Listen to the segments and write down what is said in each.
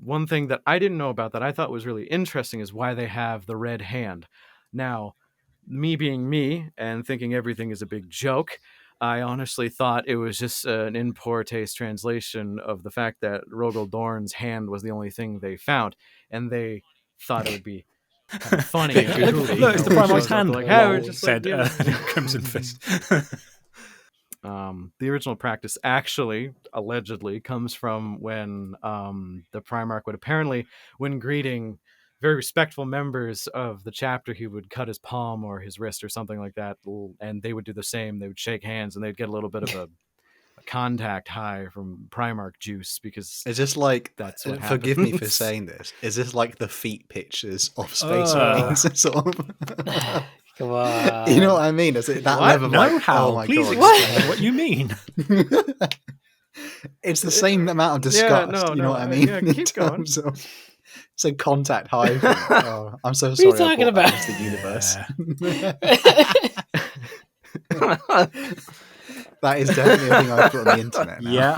one thing that I didn't know about that I thought was really interesting is why they have the red hand. Now, me being me and thinking everything is a big joke, I honestly thought it was just an in poor taste translation of the fact that Rogal Dorn's hand was the only thing they found, and they thought it would be kind of funny. And goofy, Look, it's the Primarch's hand. Like, hey, we're just said Crimson Fist. The original practice actually, allegedly, comes from when the Primarch would apparently, when greeting very respectful members of the chapter, he would cut his palm or his wrist or something like that, and they would do the same. They would shake hands, and they'd get a little bit of a contact high from Primarch juice, because is this like, that's what forgive happens. me for saying this, is this like the feet pictures of Space Marines? Sort of. Come on. You know what I mean? Is it that What? level? No, Like, how? oh my Please God. explain what you mean. It's the same amount of disgust. no, you know no, what I mean? yeah, In keep going. terms of- It's a contact high. Oh, I'm so What are you sorry. I talking brought about? that into the universe. That is definitely a thing I put on the internet now. Yeah.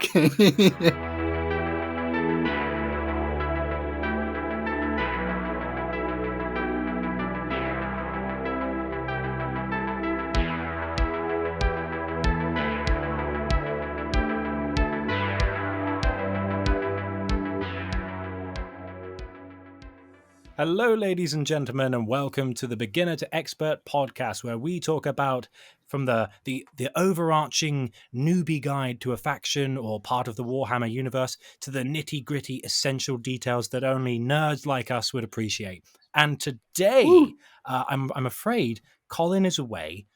Hello, ladies and gentlemen, and welcome to the Beginner to Expert podcast, where we talk about from the overarching newbie guide to a faction or part of the Warhammer universe to the nitty-gritty essential details that only nerds like us would appreciate. And today, I'm afraid Colin is away.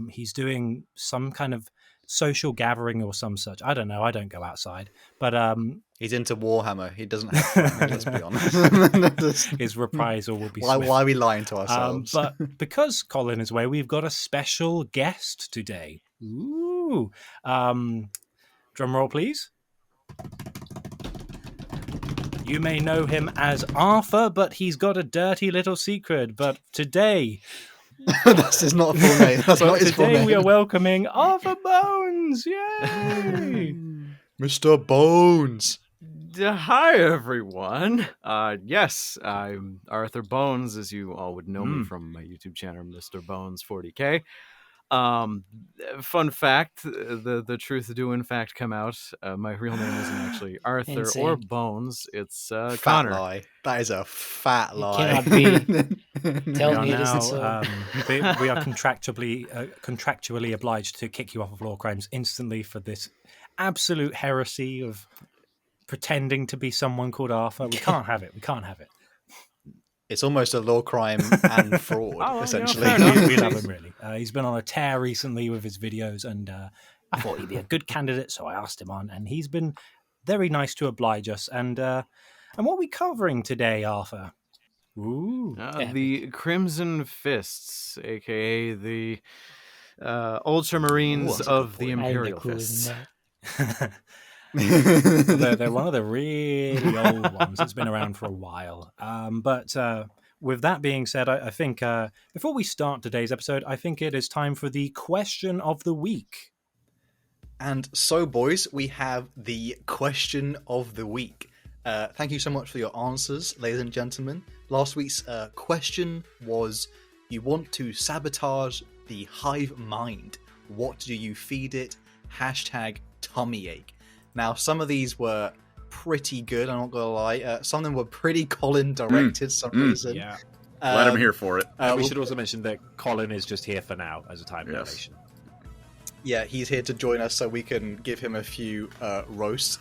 He's doing some kind of social gathering or some such. I don't know. I don't go outside. But he's into Warhammer. He doesn't have family, let's be honest. His reprisal will be why are we lying to ourselves? But because Colin is away, we've got a special guest today. Ooh. Drum roll, please. You may know him as Arthur, but he's got a dirty little secret. But today... That's his not full name. That's not his full today name. we are welcoming Arthur Bones. Yay! Mr. Bones. Hi, everyone. Yes, I'm Arthur Bones, as you all would know me from my YouTube channel, Mr. Bones 40K. Fun fact, the truth do in fact come out. My real name isn't actually Arthur Insane. or Bones. It's Fat Connor. lie. That is a fat lie. Cannot be. Tell We me are it isn't now, so. we are contractually obliged to kick you off of Lorecrimes instantly for this absolute heresy of pretending to be someone called Arthur. We can't have it. We can't have it. It's almost a law crime and fraud, Oh, well, essentially. fair enough. We love him, really. He's been on a tear recently with his videos, and I thought he'd be a good candidate, so I asked him on, and he's been very nice to oblige us. And what are we covering today, Arthur? Ooh. The Crimson Fists, aka the Ultramarines of the Imperial Fists. They're one of the really old ones. It's been around for a while. But with that being said, I think before we start today's episode, I think it is time for the question of the week. And so, boys, we have the question of the week. Thank you so much for your answers, ladies and gentlemen. Last week's question was, you want to sabotage the hive mind. What do you feed it? #tummyache. Now, some of these were pretty good, I'm not going to lie. Some of them were pretty Colin-directed for some reason. Yeah. Let him here for it. And we well- should also mention that Colin is just here for now as a time relation. Yeah, he's here to join us so we can give him a few roasts.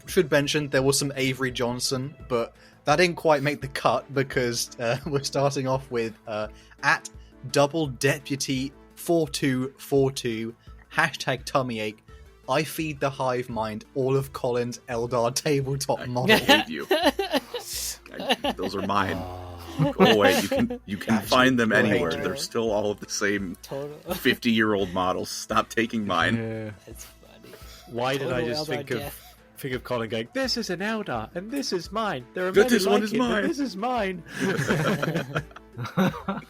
Should mention, there was some Avery Johnson, but that didn't quite make the cut because we're starting off with at double deputy 4242 #tummyache. I feed the hive mind all of Colin's Eldar tabletop model. I hate you. Those are mine. Go away. You can find them anywhere. Total. They're still all of the same Total. 50-year-old models. Stop taking mine. That's funny. Why did I Total just Eldar think of Colin going, this is an Eldar, and this is mine. There are But many this one like is it, but mine." this is mine.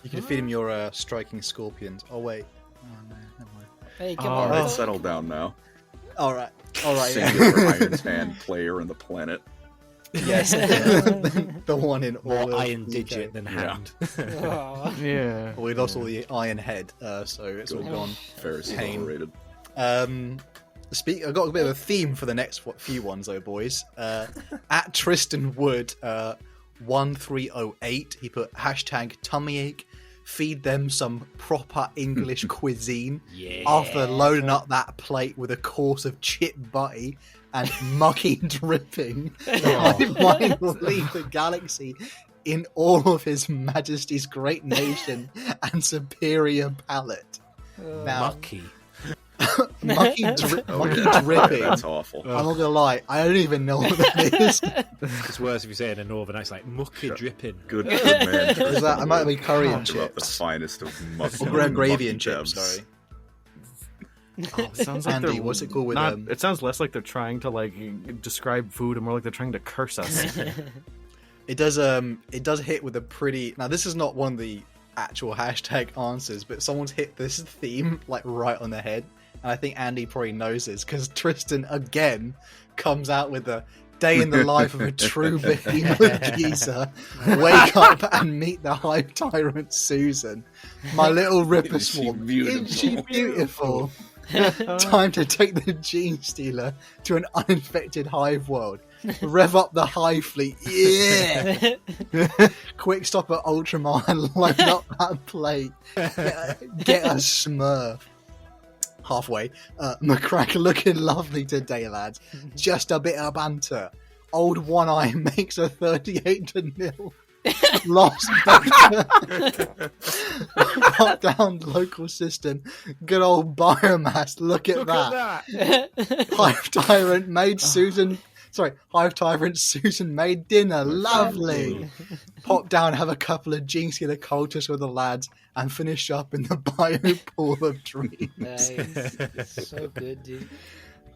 You can feed him your striking scorpions. Oh, wait. Oh, no, never mind. Hey, come All on. right, settle down now. Alright. Yeah. Singular Iron's Hand player in the planet. Yes, the one in all More of iron UK. digit than hand. Oh. Yeah. We lost all the iron head, so it's all gone. Ferris is Pain. overrated. I've got a bit of a theme for the next few ones, though, boys. At Tristan Wood 1308, he put hashtag tummyache. Feed them some proper English cuisine. Yeah. After loading up that plate with a course of chip butty and mucky dripping, I might leave the galaxy in all of His Majesty's great nation and superior palate. Now, Mucky. mucky dripping. That's awful. I'm not gonna lie, I don't even know what that is. It's worse if you say it in a northern accent, like mucky dripping. Good man. Is that? I might be curry and Talk about the chips. finest of mucky. Or gravy mucky and chips. debs. Sorry. Oh, it sounds like Andy, they're what's it called with not, it sounds less like they're trying to describe food and more like they're trying to curse us. It does hit with a pretty. Now this is not one of the actual hashtag answers, but someone's hit this theme right on the head, and I think Andy probably knows this because Tristan again comes out with a day in the life of a true behemoth geezer. Wake up and meet the hive tyrant Susan, my little ripper Isn't she swarm. beautiful? Isn't she beautiful? Time to take the gene stealer to an uninfected hive world. Rev up the hive fleet. Yeah! Quick stop at Ultramar and load up that plate. Get a smurf. Halfway. McCrack looking lovely today, lads. Just a bit of banter. Old One Eye makes a 38-0. Lost Pop down local system. Good old biomass. Look at that. Hive Tyrant made Susan. Sorry, Hive Tyrant Susan made dinner. Lovely. Pop down, have a couple of Jinxkiller cultists with the lads, and finish up in the bio pool of dreams. Nice. So good, dude.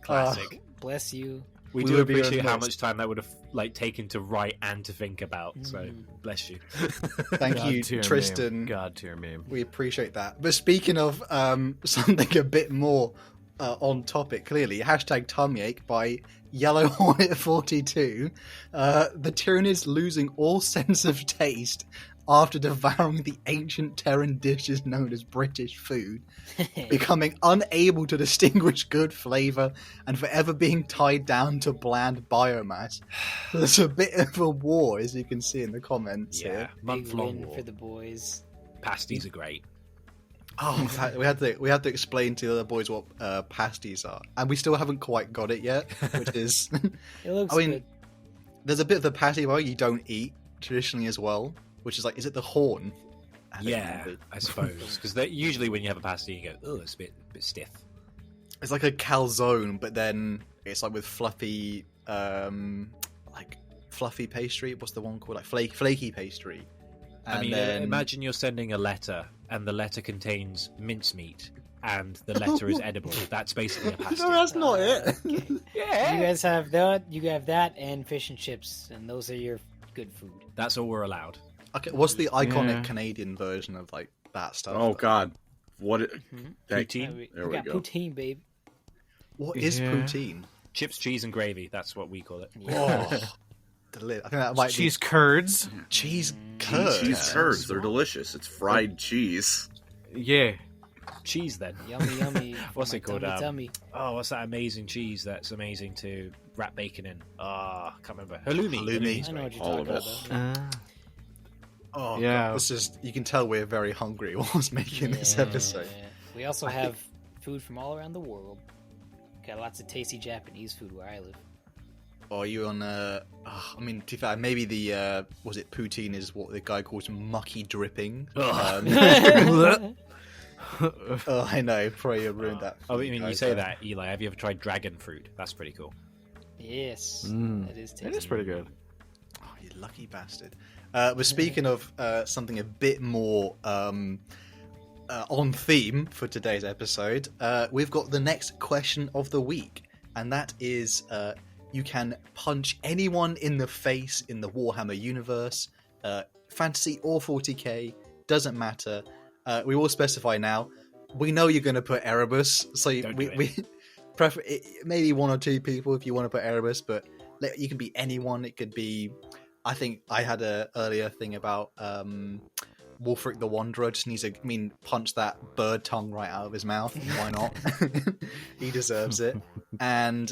Classic. Bless you. We We do would be appreciate how remiss. much time that would have taken to write and to think about. So bless you. Thank you, God tier Tristan. meme. God tier meme. We appreciate that. But speaking of something a bit more on topic, clearly, hashtag tummyache by Yellow Hornet 42. The Tyranids losing all sense of taste after devouring the ancient Terran dishes known as British food, becoming unable to distinguish good flavour and forever being tied down to bland biomass. So there's a bit of a war, as you can see in the comments Yeah, here. Big month-long win war. for the boys. Pasties are great. Oh, we had to explain to the other boys what pasties are, and we still haven't quite got it yet. Which is, It looks I mean, good. there's a bit of the pasty bar you don't eat traditionally as well, which is is it the horn? I don't Yeah, remember. I suppose. Because usually when you have a pasty, you go, oh, it's a bit stiff. It's like a calzone, but then it's with fluffy, fluffy pastry. What's the one called? Flaky pastry. I mean, then... imagine you're sending a letter, and the letter contains mincemeat, and the letter is edible. That's basically a pasty. No, that's not it. Okay. You guys have that. You have that and fish and chips, and those are your good food. That's all we're allowed. Okay, what's the iconic Yeah. Canadian version of that stuff? Oh God, what? Poutine, There we got go. poutine, babe. What is Yeah. poutine? chips, cheese, and gravy. That's what we call it. Oh, I think that might Cheese curds. be cheese curd. Cheese curds, they're delicious. It's fried cheese. Yeah. Cheese, then. Yummy, yummy. for What's my it called? Tummy. Oh, what's that amazing cheese that's amazing to wrap bacon in? Ah, can't remember. Halloumi. Halloumi. Halloumi's I know great. what you're All talking of about. it. Oh, Yeah. God, this is. You can tell we're very hungry whilst making this episode. Yeah. We also have food from all around the world. Got lots of tasty Japanese food where I live. Are you on? I mean, to be fair, maybe the was it poutine is what the guy calls mucky dripping. Oh, I know. Probably ruined that. Oh, for I mean, you guys say there. that, Eli. Have you ever tried dragon fruit? That's pretty cool. Yes, that is tasty. It is pretty good. Oh, you lucky bastard. We're speaking of something a bit more on theme for today's episode. We've got the next question of the week, and that is you can punch anyone in the face in the Warhammer universe, fantasy or 40k, doesn't matter. We will specify now. We know you're going to put Erebus, so Don't do we maybe one or two people if you want to put Erebus, but You can be anyone. It could be. I think I had a earlier thing about Wolfric the Wanderer. Just needs to, punch that bird tongue right out of his mouth. Why not? He deserves it. And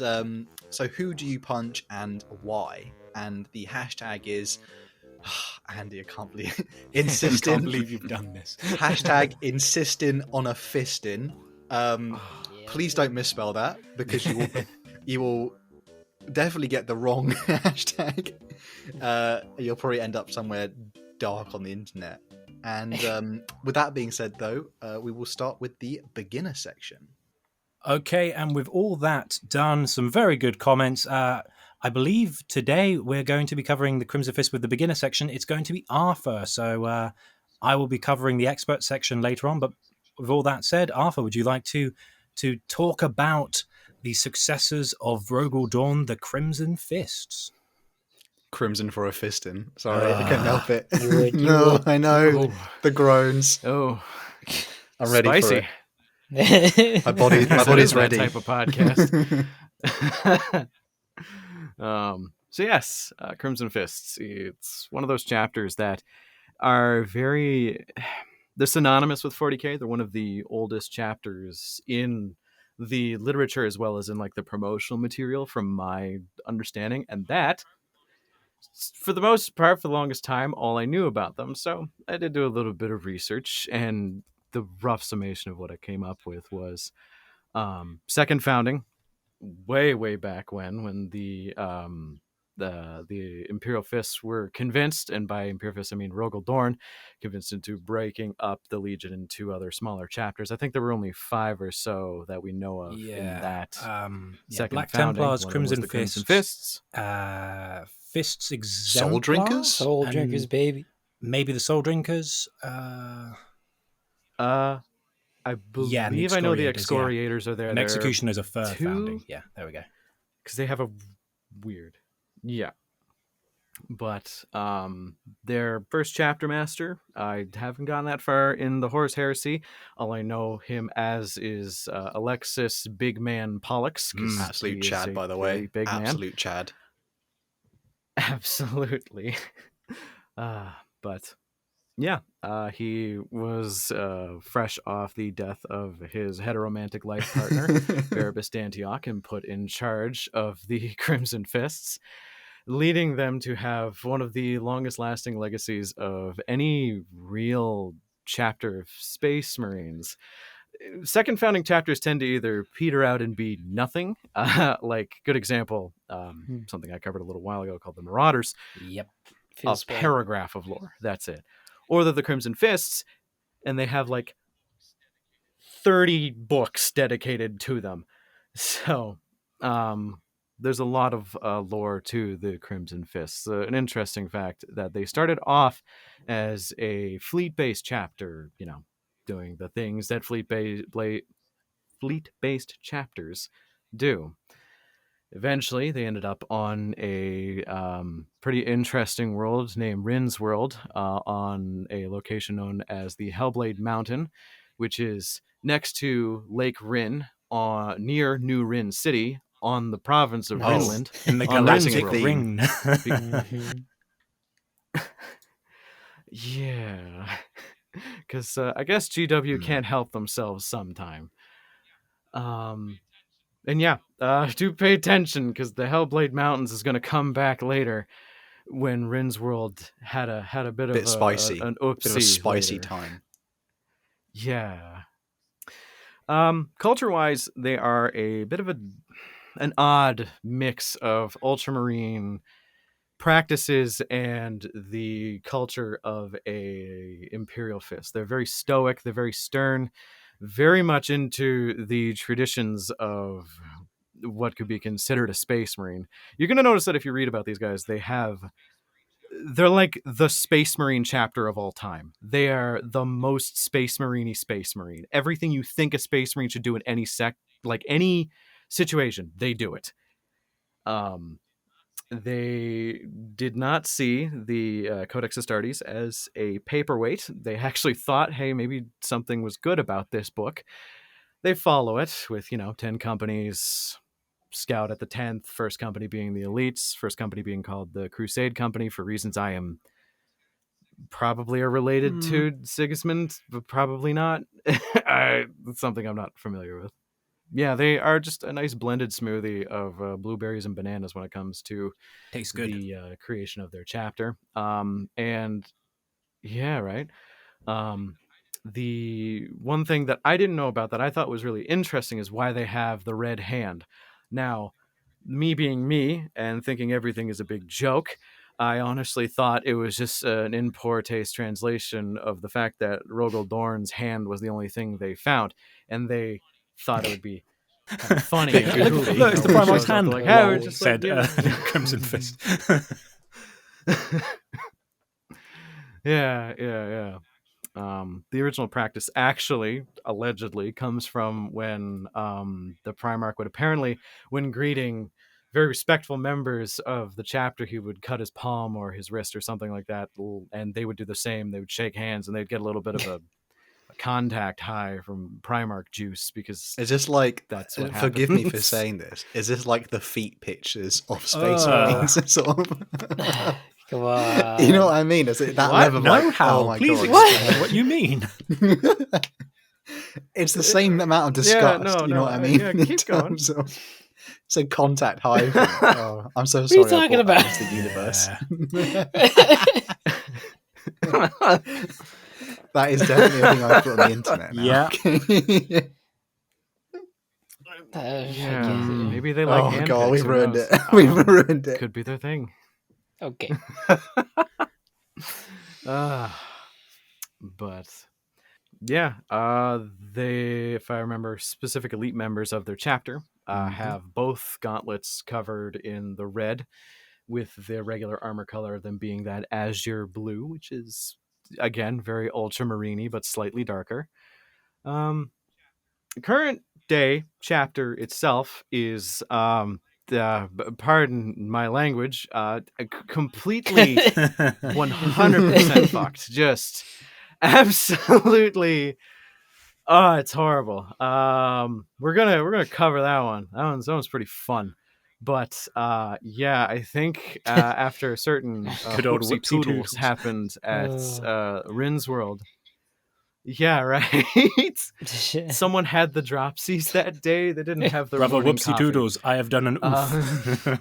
so, who do you punch and why? And the hashtag is Andy. I can't believe insisting. I can't believe you've done this. Hashtag insisting on a fisting. Yeah. Please don't misspell that, because you will definitely get the wrong hashtag. You'll probably end up somewhere dark on the internet. And with that being said, though, we will start with the beginner section. Okay, and with all that done, some very good comments. I believe today we're going to be covering the Crimson Fist with the beginner section. It's going to be Arthur, so I will be covering the expert section later on. But with all that said, Arthur, would you like to talk about the successors of Rogal Dorn, the Crimson Fists? Crimson for a fisting. Sorry, I couldn't help it. You would. I know. The groans. Oh, I'm ready spicy. for it. My body's ready. That type of podcast. So yes, Crimson Fists. It's one of those chapters that are they're synonymous with 40k. They're one of the oldest chapters in the literature, as well as in like the promotional material, from my understanding. And that, for the most part, for the longest time, all I knew about them. So I did do a little bit of research, and the rough summation of what I came up with was second founding, way back when the Imperial Fists were convinced, and by Imperial Fists I mean Rogal Dorn, convinced into breaking up the Legion into other smaller chapters. I think there were only 5 or so that we know of in that second Black founding. Templars, One of them was Crimson the Crimson Fists, Fists. Fists Soul Drinkers? Soul and drinkers, baby. maybe the Soul Drinkers. I believe I know the Excoriators are there. And Executioners are third 2? founding. Yeah, there we go. Because they have a weird, but their first chapter master, I haven't gone that far in the Horus Heresy. All I know him as is Alexis Big Man Pollux. Absolute Chad, by the way. Big Absolute man. Chad. Absolutely. But yeah, he was fresh off the death of his heteromantic life partner, Erebus D'Antioch, and put in charge of the Crimson Fists, leading them to have one of the longest lasting legacies of any real chapter of Space Marines. Second founding chapters tend to either peter out and be nothing, like good example, something I covered a little while ago called the Marauders. Yep. A paragraph of lore, that's it. Or they're the Crimson Fists, and they have like 30 books dedicated to them. So there's a lot of lore to the Crimson Fists. An interesting fact that they started off as a fleet-based chapter, doing the things that fleet-based chapters do. Eventually, they ended up on a pretty interesting world named Rynn's World, on a location known as the Hellblade Mountain, which is next to Lake Rynn, near New Rynn City, on the province of Rynland. In the on galactic Rynn's World. ring. Yeah. Because I guess GW can't help themselves sometime. And yeah, do pay attention, because the Hellblade Mountains is going to come back later, when Rynn's World had a bit of spicy, an oopsie, bit of a spicy later. time. Yeah. Culture-wise, they are a bit of an odd mix of Ultramarine practices and the culture of a Imperial Fist. They're very stoic. They're very stern. Very much into the traditions of what could be considered a Space Marine. You're going to notice that if you read about these guys, they're like the Space Marine chapter of all time. They are the most Space Marine-y Space Marine. Everything you think a Space Marine should do in any any situation, they do it. They did not see the Codex Astartes as a paperweight. They actually thought, hey, maybe something was good about this book. They follow it with, 10 companies, scout at the 10th, first company being the elites, first company being called the Crusade Company for reasons I am probably are related to Sigismund, but probably not. It's something I'm not familiar with. Yeah, they are just a nice blended smoothie of blueberries and bananas when it comes to Tastes good. the creation of their chapter. And yeah, right. The one thing that I didn't know about that I thought was really interesting is why they have the red hand. Now, me being me and thinking everything is a big joke, I honestly thought it was just an in poor taste translation of the fact that Rogal Dorn's hand was the only thing they found, and they thought it would be kind of funny Big and goofy. goofy. Look, it's the when it Primarch's shows up, hand. they're like, hey, we're Lol, just said like, Crimson Fist. Yeah. The original practice actually, allegedly, comes from when the Primarch would apparently, when greeting very respectful members of the chapter, he would cut his palm or his wrist or something like that, and they would do the same. They would shake hands, and they'd get a little bit of a contact high from Primarch juice, because Is this like, that's what forgive me for happens. saying this, is this like the feet pictures of Space Uh. Marines? Sort of. Come on. You know what I mean? Is it that What? level of No, like, how? oh my Please god. explain what you mean. It's the same amount of disgust, you know what I mean? yeah, In keep going. terms of- It's a contact high. Oh, I'm so are sorry. you talking I brought about? that into the universe. That is definitely a thing I put on the internet now. Yeah. Yeah, maybe they like Oh hand god, picks, we've who ruined knows? it. We've ruined it. Could be their thing. Okay. But yeah, they, if I remember, specific elite members of their chapter have both gauntlets covered in the red, with their regular armor color of them being that azure blue, which is again very ultramarine but slightly darker. Current day chapter itself is pardon my language, completely 100% fucked. Just absolutely. Oh, it's horrible. We're gonna cover that one. That one's pretty fun. But yeah, I think after certain Good old whoopsie whoopsie toodles doodles. happened at Rynn's world. Yeah, right. Someone had the dropsies that day. They didn't have their Brother morning whoopsie coffee. doodles, I have done an oof.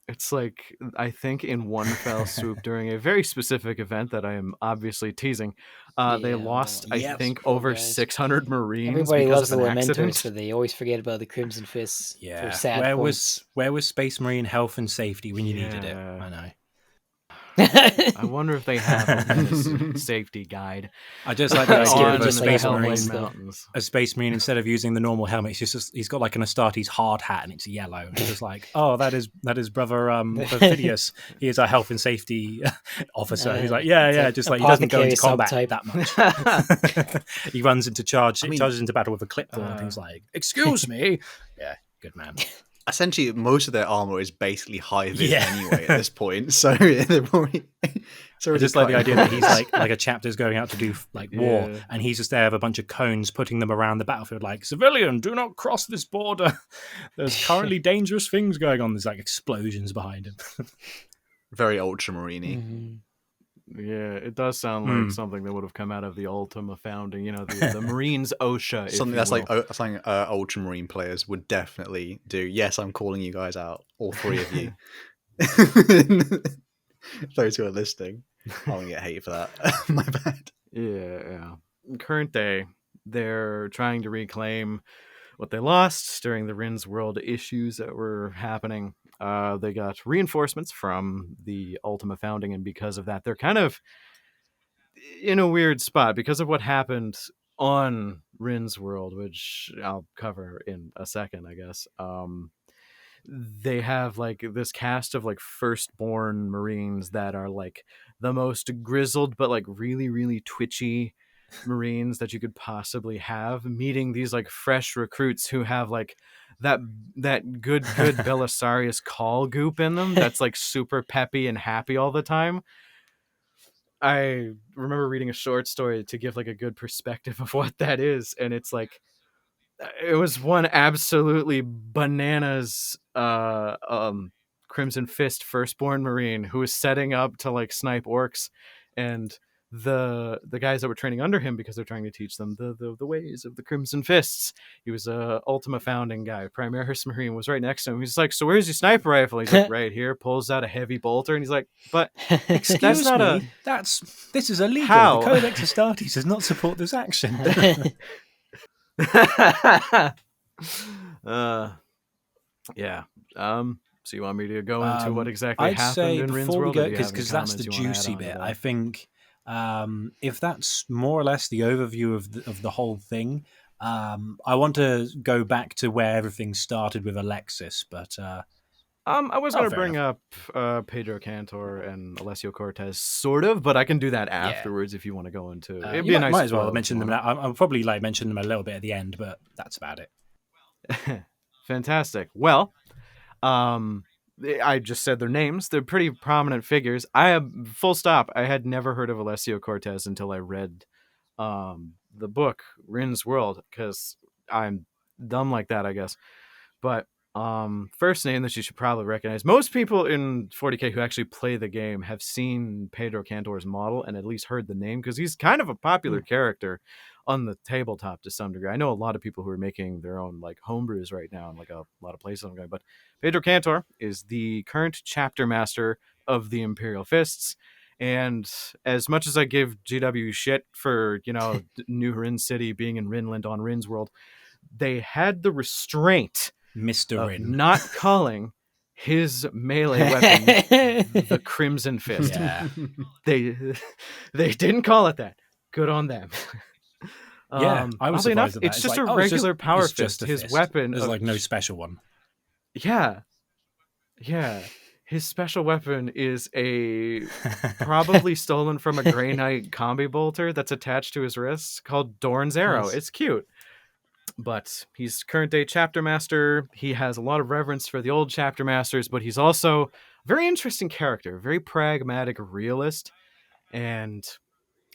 It's like, I think in one fell swoop during a very specific event that I am obviously teasing, they Yeah, lost, I yep. think, Poor over guys. 600 Marines Everybody because loves of the an Lamentors, accident. but they always forget about the Crimson Fists for Yeah. sad Where points. was Space Marine health and safety when you needed it? Yeah. I know. I wonder if they have a safety guide I just like the Just idea give of it a just like Space a helmet Marine. stuff. Mountains. A Space Marine, instead of using the normal helmet, he's got like an Astartes hard hat and it's yellow. And it's just like, oh, that is brother Phidias. He is our health and safety officer. He's like, yeah, just like he doesn't go into combat Apothecary that much. He runs into charge. I mean, he charges into battle with a clipboard. And he's like, excuse me. Yeah, good man. Essentially, most of their armor is basically high vis Yeah. anyway at this point. So they're probably. I just like the idea that he's like a chapter's going out to do like war, Yeah. and he's just there with a bunch of cones, putting them around the battlefield, like, civilian, do not cross this border. There's currently dangerous things going on. There's like explosions behind him. very ultramarine. Mhm. Yeah, it does sound like something that would have come out of the Ultima founding, the Marines OSHA. if Something you that's will. like something ultramarine players would definitely do. Yes, I'm calling you guys out, all three of you. Those who are listening, I'm gonna get hate for that. My bad. Yeah. Current day, they're trying to reclaim what they lost during the Rynn's World issues that were happening. They got reinforcements from the Ultima founding, and because of that, they're kind of in a weird spot because of what happened on Rynn's World, which I'll cover in a second, I guess. They have like this cast of like firstborn Marines that are like the most grizzled but like really, really twitchy Marines that you could possibly have, meeting these like fresh recruits who have like that good Belisarius call goop in them that's like super peppy and happy all the time. I remember reading a short story to give like a good perspective of what that is, and it's like it was one absolutely bananas Crimson Fist firstborn Marine who was setting up to like snipe orcs, and the guys that were training under him, because they're trying to teach them the ways of the Crimson Fists. He was a Ultima founding guy. Primaris Marine was right next to him. He's like, "So where's your sniper rifle?" He's like, "Right here." Pulls out a heavy bolter, and he's like, "But Excuse not me, this is illegal. How? The Codex Astartes does not support this action. Yeah. So you want me to go into what exactly I'd happened say in Rynn's before we world? go, Or do you have any because that's the comments you wanna add juicy on to bit. that? I think if that's more or less the overview of the whole thing, I want to go back to where everything started with Alexis, but I was going to fair bring up Pedro Cantor and Alessio Cortez, sort of, but I can do that afterwards if you want to go into. It'd be you a nice. might as well flow mention if you them. I'll probably like mention them a little bit at the end, but that's about it. want. Fantastic. Well, I just said their names. They're pretty prominent figures. I have full stop. I had never heard of Alessio Cortez until I read the book Rynn's World, because I'm dumb like that, I guess. But first name that you should probably recognize. Most people in 40K who actually play the game have seen Pedro Cantor's model and at least heard the name, because he's kind of a popular character on the tabletop to some degree. I know a lot of people who are making their own like homebrews right now in like a lot of places I'm going, but Pedro Cantor is the current chapter master of the Imperial Fists. And as much as I give GW shit for, New Rynn City being in Rynland on Rynn's World, they had the restraint Mr. of Rynn. not calling his melee weapon the Crimson Fist. Yeah. They didn't call it that. Good on them. Yeah, I was oddly enough, surprised at that. it's just like, a regular power it's just fist. a His fist. weapon There's of- like no special one. Yeah. His special weapon is a probably stolen from a Grey Knight combi bolter that's attached to his wrist called Dorn's Arrow. Nice. It's cute. But he's current day chapter master. He has a lot of reverence for the old chapter masters, but he's also a very interesting character, very pragmatic realist. And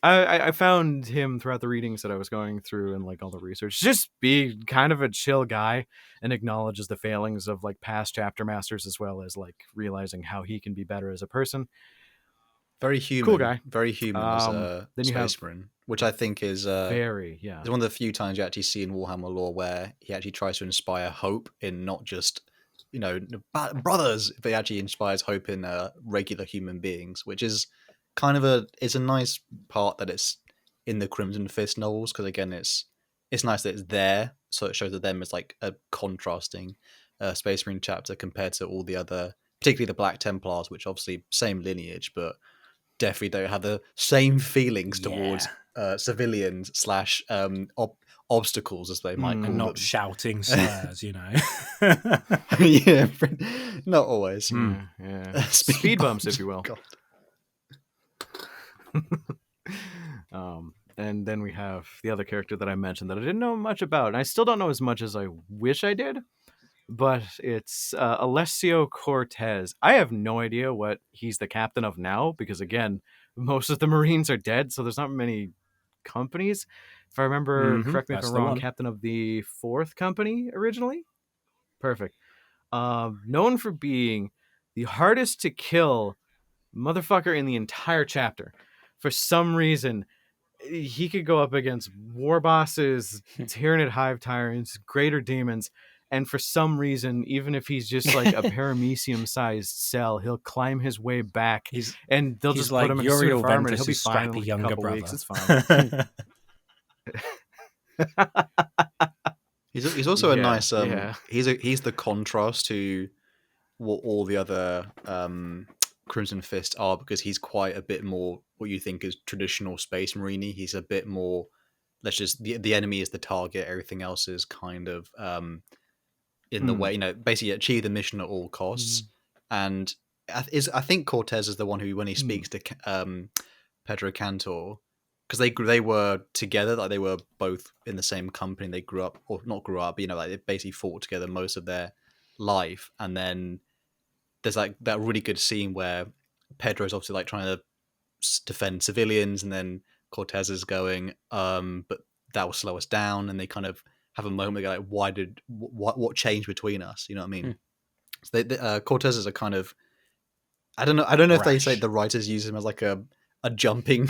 I found him throughout the readings that I was going through and like all the research, just be kind of a chill guy and acknowledges the failings of like past chapter masters, as well as like realizing how he can be better as a person. Very human. Cool guy. Very human as Then you Space have- Marine, which I think is It's one of the few times you actually see in Warhammer lore where he actually tries to inspire hope in not just brothers, but he actually inspires hope in regular human beings, which is kind of it's a nice part that it's in the Crimson Fist novels, because again it's nice that it's there, so it shows that them as like a contrasting Space Marine chapter compared to all the other, particularly the Black Templars, which obviously same lineage but definitely don't have the same feelings towards civilians / obstacles, as they might call And not them. shouting slurs, Yeah, not always. Yeah. Speed bumps, if you will. God. And then we have the other character that I mentioned that I didn't know much about, and I still don't know as much as I wish I did, but it's Alessio Cortez. I have no idea what he's the captain of now, because again, most of the Marines are dead, so there's not many companies. If I remember, correct me if that's I'm the wrong, one. captain of the 4th company originally? Perfect. Known for being the hardest to kill motherfucker in the entire chapter. For some reason, he could go up against war bosses, Tyranid Hive Tyrants, Greater Demons, and for some reason, even if he's just like a paramecium-sized cell, he'll climb his way back, and they'll He's just like put him in a suit Uriel of armor, and he'll be Ventus's fine in strappy like a younger couple brother. weeks. It's fine. He's also a Yeah, nice yeah. he's the contrast to what all the other Crimson Fist are, because he's quite a bit more what you think is traditional Space Marine. He's a bit more, let's just the enemy is the target, everything else is kind of in the way, basically achieve the mission at all costs. And I think Cortez is the one who, when he speaks to Pedro Cantor, because they were together, like they were both in the same company. They grew up, or not grew up, like they basically fought together most of their life. And then there's like that really good scene where Pedro's obviously like trying to defend civilians, and then Cortez is going, but that will slow us down, and they kind of have a moment. They go like, what changed between us? You know what I mean? So Cortezes are kind of, I don't know if they say the writers use him as like a jumping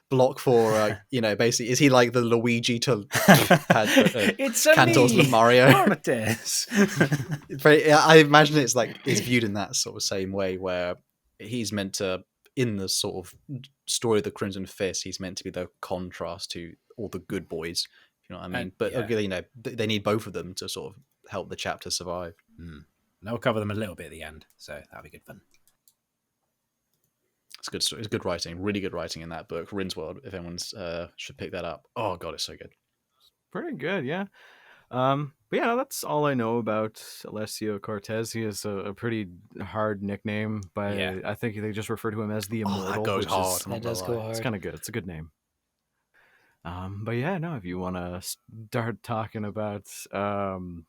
block for basically, is he like the Luigi to It's Cantor's me, Mario? Cortez. I imagine it's like it's viewed in that sort of same way, where he's meant to, in the sort of story of the Crimson Fist, he's meant to be the contrast to all the good boys. You know what I mean? But they need both of them to sort of help the chapter survive. They'll cover them a little bit at the end, so that'll be good fun. It's good story. It's good writing. Really good writing in that book, Rynn's World. If anyone's should pick that up. Oh god, it's so good. Pretty good, yeah. But yeah, that's all I know about Alessio Cortez. He has a pretty hard nickname, but I think they just refer to him as the Immortal. That goes hard. That does go hard. It's kind of good. It's a good name. But yeah, no, if you want to start talking about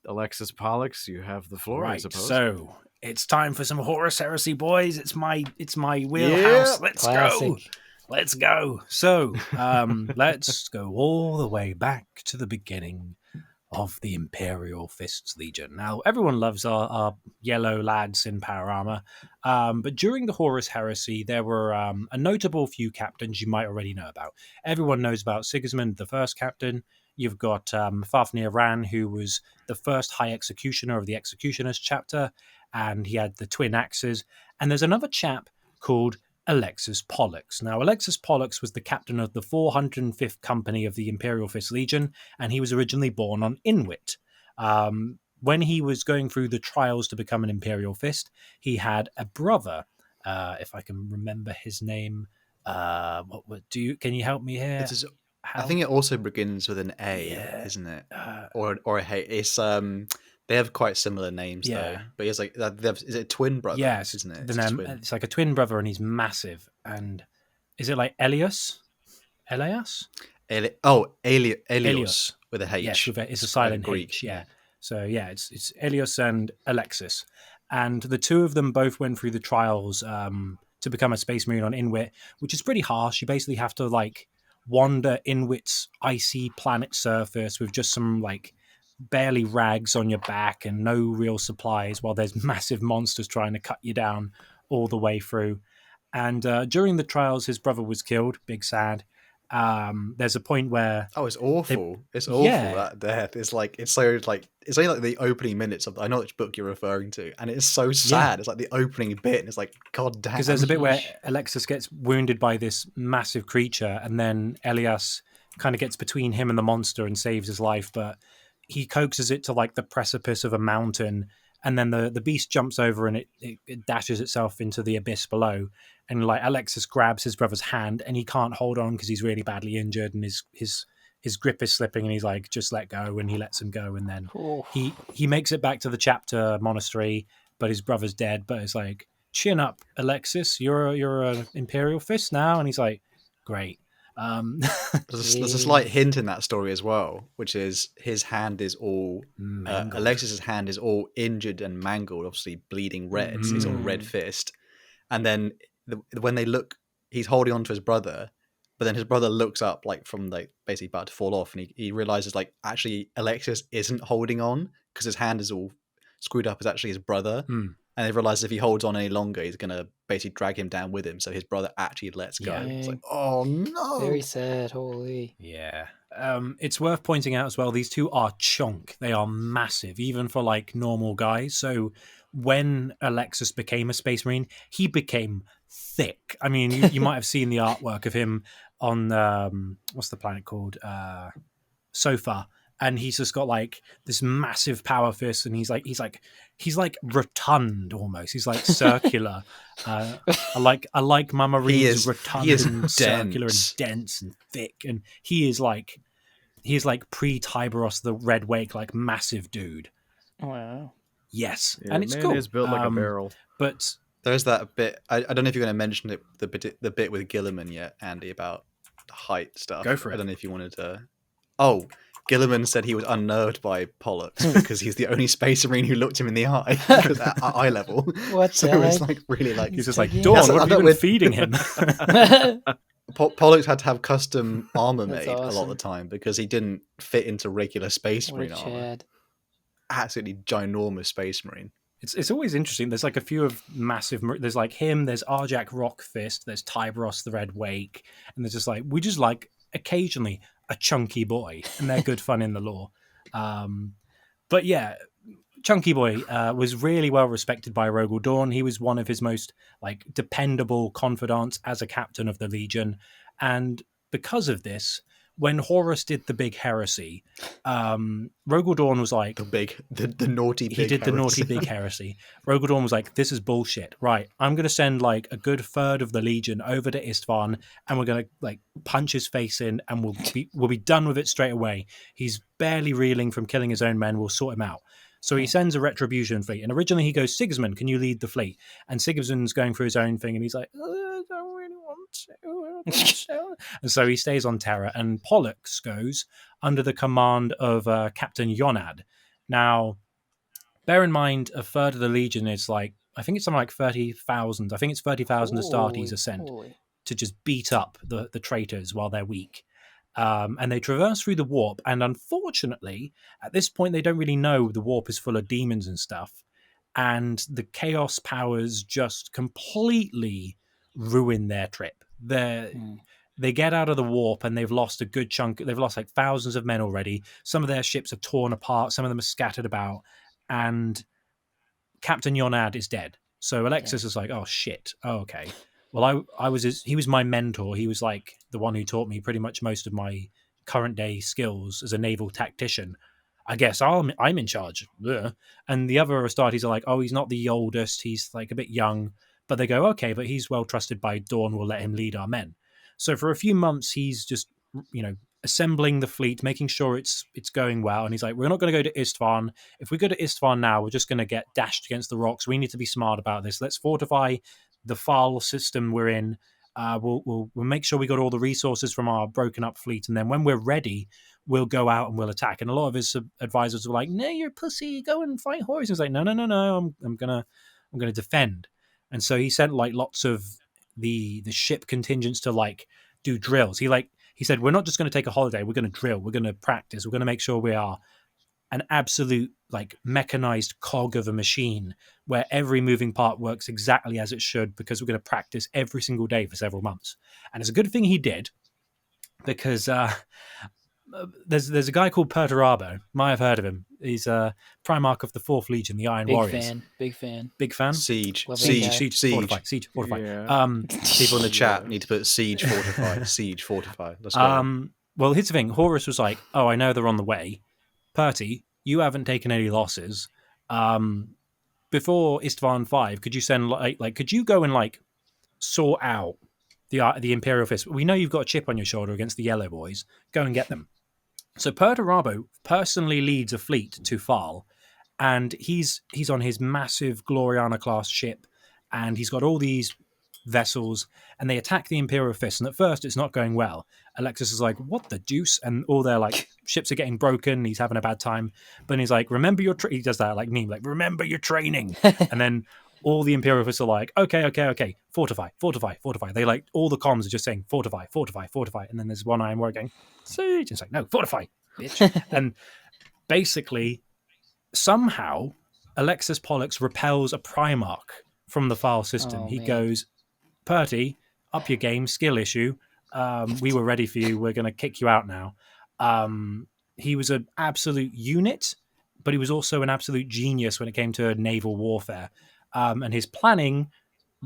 Alexis Pollux, you have the floor, I suppose. So it's time for some Horus Heresy, boys. It's my wheelhouse. Yeah. Let's go. So let's go all the way back to the beginning of the Imperial Fists Legion. Now, everyone loves our yellow lads in power armor, but during the Horus Heresy, there were a notable few captains you might already know about. Everyone knows about Sigismund, the first captain. You've got Fafnir Ran, who was the first High Executioner of the Executioners chapter, and he had the twin axes. And there's another chap called Alexis Pollux. Now, Alexis Pollux was the captain of the 405th Company of the Imperial Fist Legion, and he was originally born on Inwit. When he was going through the trials to become an Imperial Fist, he had a brother, if I can remember his name. Can you help me here? I think it also begins with an A, isn't it? Or a H. It's they have quite similar names though. But it's like is it a twin brother? Yes, isn't it? It's like a twin brother, and he's massive. And is it like Elias? Elios with a H. Yes, it's a silent Greek. H. Yeah. So yeah, it's Elios and Alexis, and the two of them both went through the trials to become a Space Marine on Inwit, which is pretty harsh. You basically have to like wander Inwit's icy planet surface with just some like barely rags on your back and no real supplies, while there's massive monsters trying to cut you down all the way through. And during the trials, his brother was killed. Big sad. There's a point where it's awful. It's awful, that death. It's only like the opening minutes of, I know which book you're referring to, and it's so sad. It's like the opening bit, and it's like, god damn. Because there's a bit where Alexis gets wounded by this massive creature, and then Elias kind of gets between him and the monster and saves his life, but he coaxes it to like the precipice of a mountain, and then the beast jumps over and it dashes itself into the abyss below. And like Alexis grabs his brother's hand, and he can't hold on because he's really badly injured, and his grip is slipping, and he's like, just let go, and he lets him go. And then he makes it back to the chapter monastery, but his brother's dead. But it's like, chin up, Alexis, you're an Imperial Fist now. And he's like, great. There's a slight hint in that story as well, which is his hand is all Alexis's hand is all injured and mangled, obviously bleeding red. So he's got a red fist, and then when they look, he's holding on to his brother, but then his brother looks up like from like basically about to fall off, and he realizes like actually Alexis isn't holding on because his hand is all screwed up as actually his brother. And they realize if he holds on any longer, he's going to basically drag him down with him. So his brother actually lets go. It's like, oh no. Very sad, holy. Yeah. It's worth pointing out as well, these two are chunk. They are massive, even for like normal guys. So when Alexis became a Space Marine, he became thick. I mean, you might have seen the artwork of him on, what's the planet called? Sotha. And he's just got like this massive power fist, and he's like rotund almost. He's like circular. I like my Marines rotund and circular and dense and thick, and he's like pre-Tiberos the Red Wake, like massive dude. Wow. Yes, Yeah, and it's man cool. is built like a barrel. But there's that bit. I don't know if you're going to mention it, the bit with Gilliman yet, Andy, about the height stuff. Go for it. I don't know if you wanted to. Oh. Gilliman said he was unnerved by Pollux because he's the only Space Marine who looked him in the eye at eye level. What? So it's like really like he's just like, Dorn, what have you been feeding him? Pollux had to have custom armor That's made a lot of awesome. the time because he didn't fit into regular Space What a Marine armor. Chad. Absolutely ginormous Space Marine. It's always interesting. There's like a few of massive. There's like him. There's Arjak Rockfist. There's Tybros the Red Wake, and there's just like we just like occasionally a chunky boy, and they're good fun in the lore. But yeah, Chunky Boy was really well respected by Rogal Dorn. He was one of his most like dependable confidants as a captain of the Legion, and because of this, when Horus did the big heresy, Rogal Dorn was like, The naughty big he did the naughty heresy. big heresy. Rogal Dorn was like, this is bullshit. Right, I'm going to send like a good third of the Legion over to Istvan, and we're going to like punch his face in, and we'll be done with it straight away. He's barely reeling from killing his own men. We'll sort him out. So he sends a retribution fleet, and originally he goes, Sigismund, can you lead the fleet? And Sigismund's going through his own thing, and he's like, I don't really want to. I don't want to. And so he stays on Terra, and Pollux goes under the command of Captain Yonad. Now, bear in mind, a third of the Legion is like, I think it's something like 30,000. I think it's 30,000 Astartes are sent to just beat up the traitors while they're weak. And they traverse through the warp, and unfortunately, at this point, they don't really know the warp is full of demons and stuff, and the chaos powers just completely ruin their trip. They get out of the warp, and they've lost a good chunk. They've lost like thousands of men already. Some of their ships are torn apart. Some of them are scattered about, and Captain Yonad is dead. So Alexis is like, oh shit, oh, okay. Well, he was my mentor. He was like the one who taught me pretty much most of my current day skills as a naval tactician. I guess I'm in charge. Ugh. And the other Astartes are like, oh, he's not the oldest. He's like a bit young. But they go, okay, but he's well trusted by Dawn. We'll let him lead our men. So for a few months, he's just, assembling the fleet, making sure it's going well. And he's like, we're not going to go to Istvan. If we go to Istvan now, we're just going to get dashed against the rocks. We need to be smart about this. Let's fortify the file system we're in. We'll make sure we got all the resources from our broken up fleet, and then when we're ready, we'll go out and we'll attack. And a lot of his advisors were like, "No, you're a pussy. Go and fight Horus." He's like, "No. I'm gonna defend." And so he sent like lots of the ship contingents to like do drills. He said, "We're not just going to take a holiday. We're going to drill. We're going to practice. We're going to make sure we are an absolute like mechanized cog of a machine where every moving part works exactly as it should, because we're going to practice every single day for several months." And it's a good thing he did, because there's a guy called Perturabo. Might have heard of him. He's Primarch of the 4th Legion, the Iron Warriors. Big fan. Big fan. Siege. Siege. Fortify. Yeah. People in the chat need to put siege, fortify, siege, fortify. Let's go. Well, here's the thing. Horus was like, "Oh, I know they're on the way. Perty, you haven't taken any losses. Before Istvan 5, could you send could you go and like sort out the Imperial Fist? We know you've got a chip on your shoulder against the Yellow Boys. Go and get them." So Perturabo personally leads a fleet to Fal, and he's on his massive Gloriana class ship, and he's got all these vessels, and they attack the Imperial Fist. And at first, it's not going well. Alexis is like, "What the deuce?" And all their like ships are getting broken. He's having a bad time. But he's like, "Remember your." He does that like meme, like, "Remember your training." And then all the Imperial Fists are like, "Okay, fortify." They like all the comms are just saying fortify. And then there's one Iron Warrior going, "Siege." It's like, "No, fortify, bitch." And basically, somehow, Alexis Pollux repels a Primarch from the file system. Oh, He man. goes, "Perty, up your game, skill issue. We were ready for you. We're going to kick you out now." He was an absolute unit, but he was also an absolute genius when it came to naval warfare. And his planning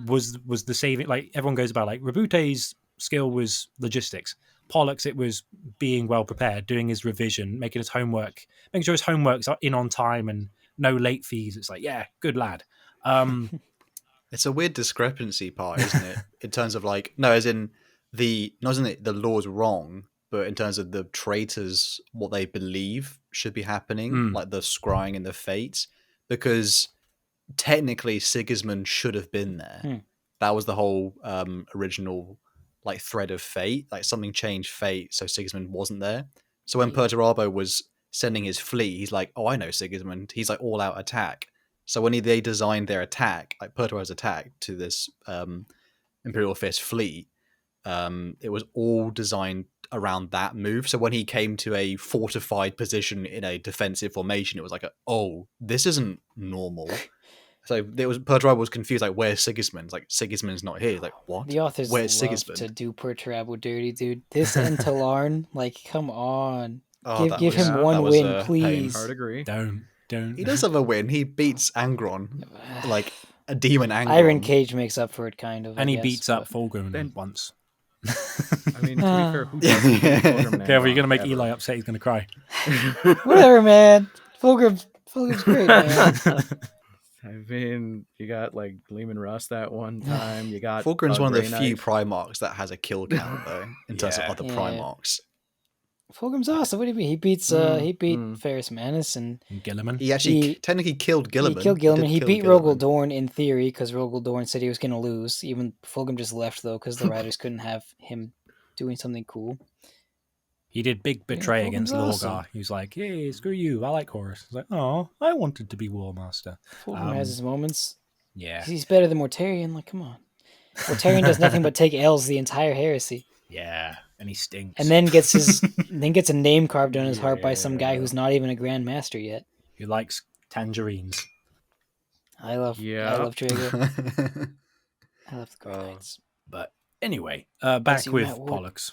was the saving. Like everyone goes about, like Rabute's skill was logistics. Pollux, it was being well prepared, doing his revision, making his homework, making sure his homework's in on time and no late fees. It's like, yeah, good lad. It's a weird discrepancy part, isn't it? In terms of like, no, as in the law's wrong, but in terms of the traitors, what they believe should be happening, like the scrying and the fates, because technically Sigismund should have been there. That was the whole original like thread of fate. Like something changed fate, so Sigismund wasn't there. So when Perturabo was sending his fleet, he's like, "Oh, I know Sigismund. He's like all out attack." So when they designed their attack, like Perturabo's attack to this Imperial Fist fleet, it was all designed around that move. So when he came to a fortified position in a defensive formation, it was like, oh, this isn't normal. So Perturabo was confused, like, where's Sigismund? Like, Sigismund's not here. Like, what? The authors Where's love Sigismund? to do Perturabo dirty, dude. This and Talarn, like, come on. Oh, give him that one was win, a please. Hard agree. Don't. He does have a win. He beats Angron, like a demon Angron. Iron Cage makes up for it, kind of. And I he guess, beats up but- Fulgrim once. I mean, to be fair, who doesn't beat Fulgrim and Careful, you're Angron going to make ever? Eli upset. He's going to cry. Whatever, man. Fulgrim's great, man. I mean, you got like Gleam and Rust that one time. You got Fulgrim's one of the Grey few Knight. Primarchs that has a kill count, though, in terms of Yeah. other Yeah. Primarchs. Fulgrim's awesome. What do you mean? He beat Ferrus Manus, and Gilliman. He actually He- technically killed Gilliman. he killed Gilliman. did He kill beat Gilliman. Rogal Dorn in theory, because Rogal Dorn said he was going to lose. Even Fulgrim just left, though, because the writers couldn't have him doing something cool. He did big betray Fulgrim's against awesome. Lorgar. He was like, hey, screw you. I like Horus. He's like, oh, I wanted to be War Master. Fulgrim has his moments. Yeah. He's better than Mortarion. Like, come on. Mortarion does nothing but take L's the entire heresy, Yeah. And he stinks. and then gets a name carved on his heart by some guy who's not even a Grand Master yet. He likes tangerines. I love Yeah. Drago. I love the Grey Knights. But anyway, back you, with Matt Ward. Pollux.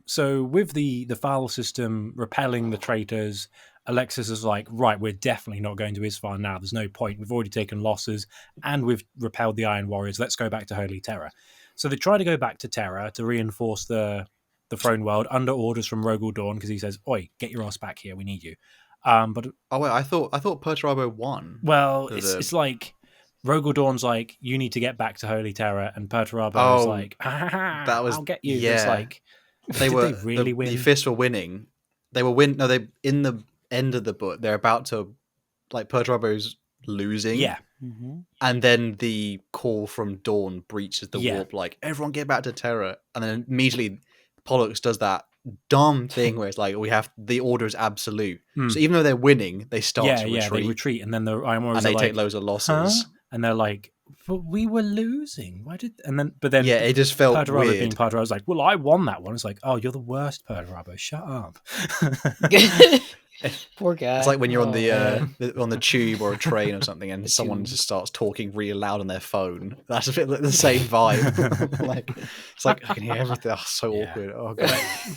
So with the file system repelling the traitors, Alexis is like, right, we're definitely not going to Isfahan now. There's no point. We've already taken losses and we've repelled the Iron Warriors. Let's go back to Holy Terror. So they try to go back to Terra to reinforce the throne world under orders from Rogal Dorn, because he says, oi, get your ass back here. We need you. But Oh wait, I thought Perturabo won. well, There's it's like Rogal Dorn's like, you need to get back to Holy Terror, and Perturabo is Oh, like, that was- I'll get you. It's yeah. like, They did were they really win? The fists were winning. They were win. No, they in the end of the book. They're about to, like, Perturabo's losing. Yeah, Mm-hmm. And then the call from Dawn breaches the Yeah. warp, like, everyone get back to Terra. And then immediately Pollux does that dumb thing where it's like, the order is absolute. Hmm. So even though they're winning, they start yeah, to yeah. retreat. They retreat, and then the Iron Warriors and they are take like, loads of losses. huh? And they're like, but we were losing. Why did? And then, but then, Yeah, it just felt Perturabo being weird. Perturabo was like, well, I won that one. It's like, oh, you're the worst, Perturabo. Shut up. Poor guy. It's like when you're on Oh, the man. on the tube or a train or something, and someone tube. just starts talking really loud on their phone. That's a bit like the same vibe. Like it's like I can hear everything. Oh, so Yeah. awkward. Oh god.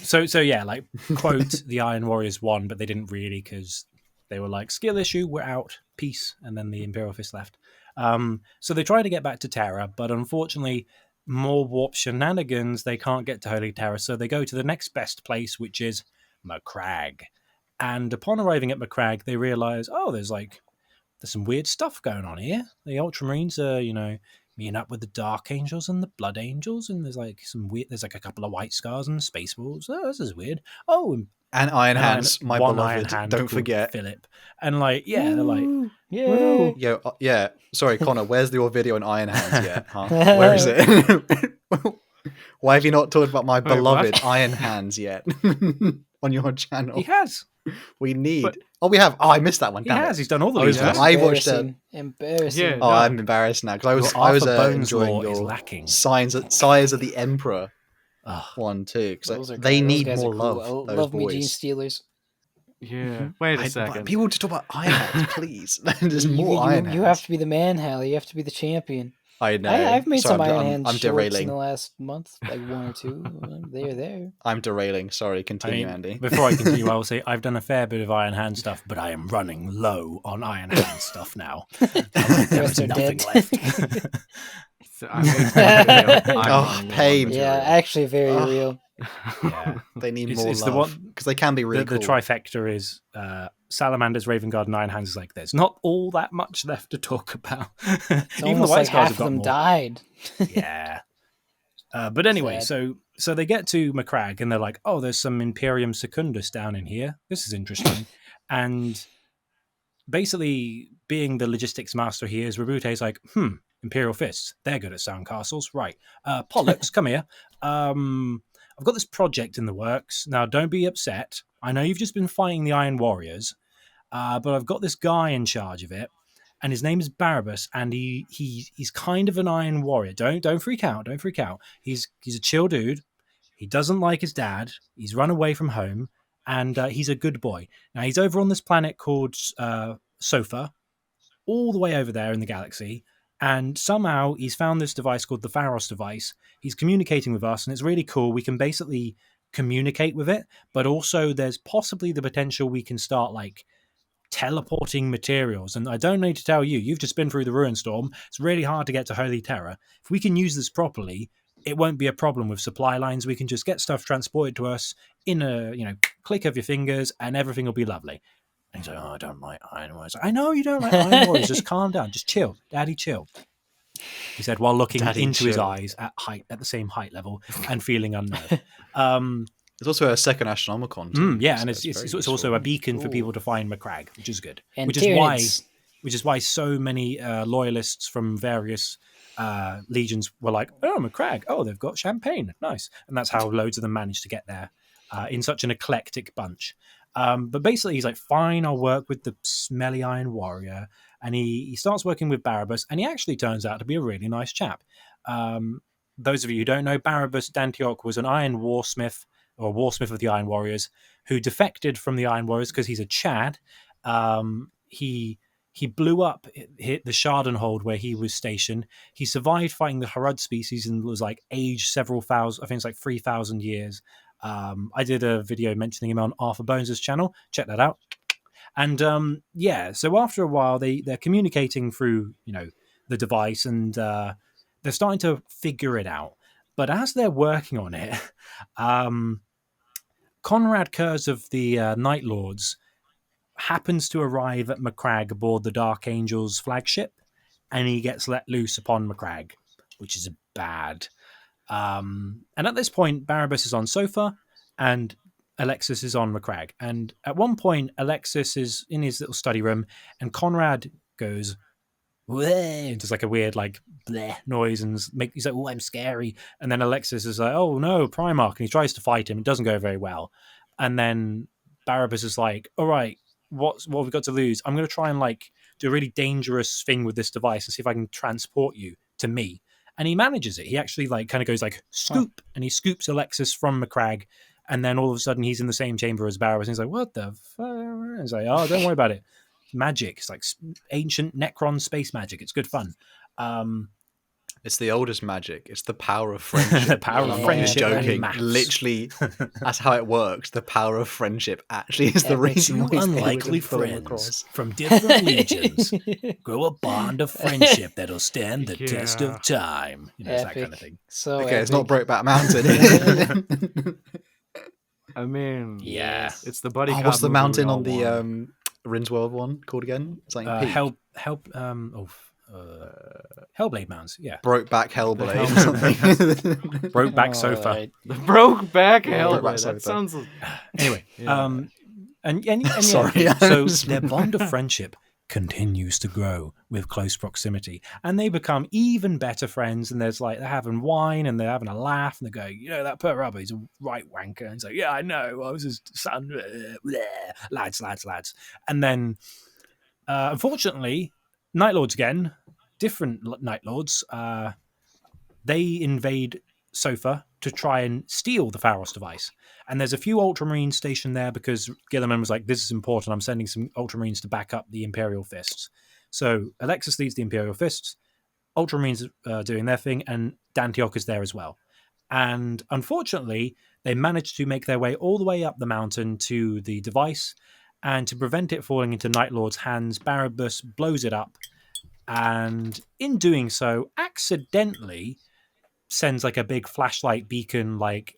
So yeah, like, quote, the Iron Warriors won, but they didn't really, because they were like, skill issue, we're out, peace, and then the Imperial Fist left. So they try to get back to Terra, but unfortunately, more warp shenanigans, they can't get to Holy Terra, so they go to the next best place, which is Macragge. And upon arriving at Macragge, they realize, oh, there's some weird stuff going on here. The Ultramarines are, meeting up with the Dark Angels and the Blood Angels, and there's like a couple of White Scars and Space Wolves. Oh, this is weird. Oh, And Iron Hands, my one beloved. Iron Hand Don't called forget. Philip. And like, yeah, they're like, Woo, yeah. Woo. Yo, yeah. Sorry, Connor. Where's your video on Iron Hands yet? Huh? Where is it? Why have you not talked about my Wait, what? beloved Iron Hands yet on your channel? he has. We need. But- Oh, we have. Oh, I missed that one. He Damn has. it. He's done all the Oh, leads. yeah. now. I watched Embarrassing. Yeah. Oh, No. I'm embarrassed now because Your I was Arthur Bones enjoying lore is your lacking. Sires of the Emperor Ugh. one too. Those Because are they cool. Those need guys are more cool. love. I Those love me, boys. Gene Steelers. Yeah. Wait a But second. people just talk about Iron Hands, please. There's You- more you, Iron you Hands. have to be the man, Hal. You have to be the champion. I know. I've made Sorry, some Iron I'm Hand shorts derailing. in the last month, like one or two. They're there. I'm derailing. Sorry, continue, I mean, Andy. Before I continue, I will say I've done a fair bit of Iron Hand stuff, but I am running low on Iron Hand stuff now. There is rest are nothing dead. left. So I made that video. I'm Oh, running low pain. on Yeah, material. actually, very Oh. real. Yeah. They need It's- more it's the love one- because they can be really The cool. trifecta is Salamanders, Raven Guard, and Iron Hands is like, there's not all that much left to talk about. It's Even the almost White like Scars half have of got them more. died. Yeah. But anyway, Sad. so they get to Macragge and they're like, oh, there's some Imperium Secundus down in here. This is interesting. And basically, being the logistics master he is, Rabute's like, Imperial Fists. They're good at sound castles. Right. Pollux, come here. I've got this project in the works. Now, don't be upset. I know you've just been fighting the Iron Warriors, but I've got this guy in charge of it. and his name is Barabbas, and he's kind of an Iron Warrior. Don't freak out. Don't freak out. He's a chill dude. He doesn't like his dad. He's run away from home, and he's a good boy. Now he's over on this planet called Sotha, all the way over there in the galaxy. And somehow he's found this device called the Pharos device. He's communicating with us, and it's really cool. We can basically communicate with it, but also there's possibly the potential we can start like teleporting materials. And I don't need to tell you, you've just been through the Ruin Storm. It's really hard to get to Holy Terror. If we can use this properly, it won't be a problem with supply lines. We can just get stuff transported to us in a click of your fingers, and everything will be lovely. And he's like, oh, I don't like Iron Warriors. I know you don't like Iron Warriors. Just calm down. Just chill. Daddy, chill. He said while looking into his eyes at the same height level and feeling unnerved. There's also a second astronomicon. Too, yeah, so and it's also a beacon for people to find Macragge, which is good. And which is why so many loyalists from various legions were like, oh, Macragge, oh, they've got champagne. Nice. And that's how loads of them managed to get there in such an eclectic bunch. But basically, he's like, fine, I'll work with the smelly Iron Warrior. And he starts working with Barabbas, and he actually turns out to be a really nice chap. Those of you who don't know, Barabbas Dantioch was an Iron Warsmith, or Warsmith of the Iron Warriors, who defected from the Iron Warriors because he's a Chad. He blew up, hit the Shardenhold where he was stationed. He survived fighting the Harud species and was like aged several thousand, I think it's like 3,000 years. I did a video mentioning him on Arthur Bones' channel. Check that out. And so after a while, they're communicating through, the device, and they're starting to figure it out. But as they're working on it, Conrad Kurz of the Night Lords happens to arrive at Macragge aboard the Dark Angel's flagship, and he gets let loose upon Macragge, which is bad. And at this point, Barabbas is on Sotha, and Alexis is on Macragge. And at one point, Alexis is in his little study room, and Conrad goes, "Bleh," just like a weird like bleh noise, and he's like, "Oh, I'm scary." And then Alexis is like, "Oh no, Primarch," and he tries to fight him. It doesn't go very well. And then Barabbas is like, "All right, what have we got to lose? I'm going to try and like do a really dangerous thing with this device and see if I can transport you to me." And he manages it. He actually like kind of goes like scoop, and he scoops Alexis from Macragge. And then all of a sudden he's in the same chamber as Barabbas. And he's like, "What the fuck?" And he's like, "Oh, don't worry about it. Magic. It's like ancient Necron space magic. It's good fun." It's the oldest magic. It's the power of friendship. The power of friendship. Joking. Literally, that's how it works. The power of friendship actually is the reason why unlikely friends from different regions grow a bond of friendship that'll stand the test of time. It's that kind of thing. So okay, it's not Brokeback Mountain. I mean, yeah, it's the buddy. What's the mountain on the Rynn's World one called again? It's like Hellblade Mounds, yeah. Brokeback Hellblade. Brokeback Sotha. Right. The Brokeback Hellblade. Brokeback That Sotha. sounds. Anyway, Yeah. and Sorry, so their bond of friendship continues to grow with close proximity, and they become even better friends. And there's like they're having wine and they're having a laugh, and they go, that Pert Rubber, he's a right wanker. And it's like, yeah, I know, I was his son. Lads. And then, unfortunately, Night Lords again, different Night Lords. They invade Sotha to try and steal the Pharos device. And there's a few Ultramarines stationed there because Gilliman was like, this is important. I'm sending some Ultramarines to back up the Imperial Fists. So Alexis leads the Imperial Fists. Ultramarines are doing their thing, and Dantioch is there as well. And unfortunately, they managed to make their way all the way up the mountain to the device. And to prevent it falling into Night Lord's hands, Barabbas blows it up. And in doing so, accidentally sends like a big flashlight beacon, like